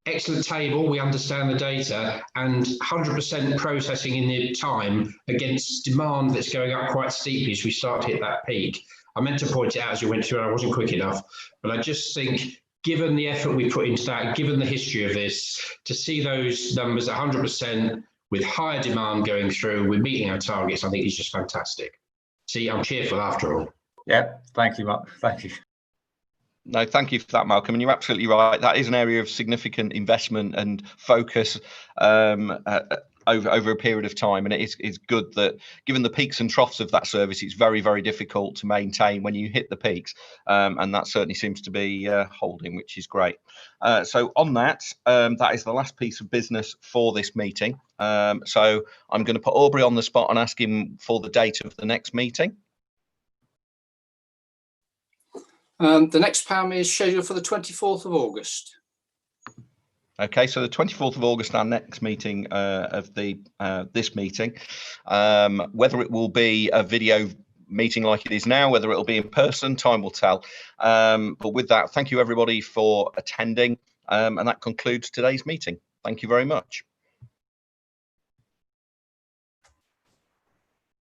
excellent table, we understand the data, and 100% processing in the time against demand that's going up quite steeply as we start to hit that peak. I meant to point it out as you went through and I wasn't quick enough, but I just think, given the effort we put into that, given the history of this, to see those numbers at 100% with higher demand going through, we're meeting our targets, I think is just fantastic. See, I'm cheerful after all. Yeah, thank you, Mark. Thank you. No, thank you for that, Malcolm. And you're absolutely right. That is an area of significant investment and focus over a period of time. And it's good that, given the peaks and troughs of that service, it's very, very difficult to maintain when you hit the peaks. And that certainly seems to be holding, which is great. So on that, that is the last piece of business for this meeting. So I'm going to put Aubrey on the spot and ask him for the date of the next meeting. The next PAM is scheduled for the 24th of August. Okay, so the 24th of August, our next meeting of this meeting. Whether it will be a video meeting like it is now, whether it'll be in person, time will tell. But with that, thank you everybody for attending, and that concludes today's meeting. Thank you very much.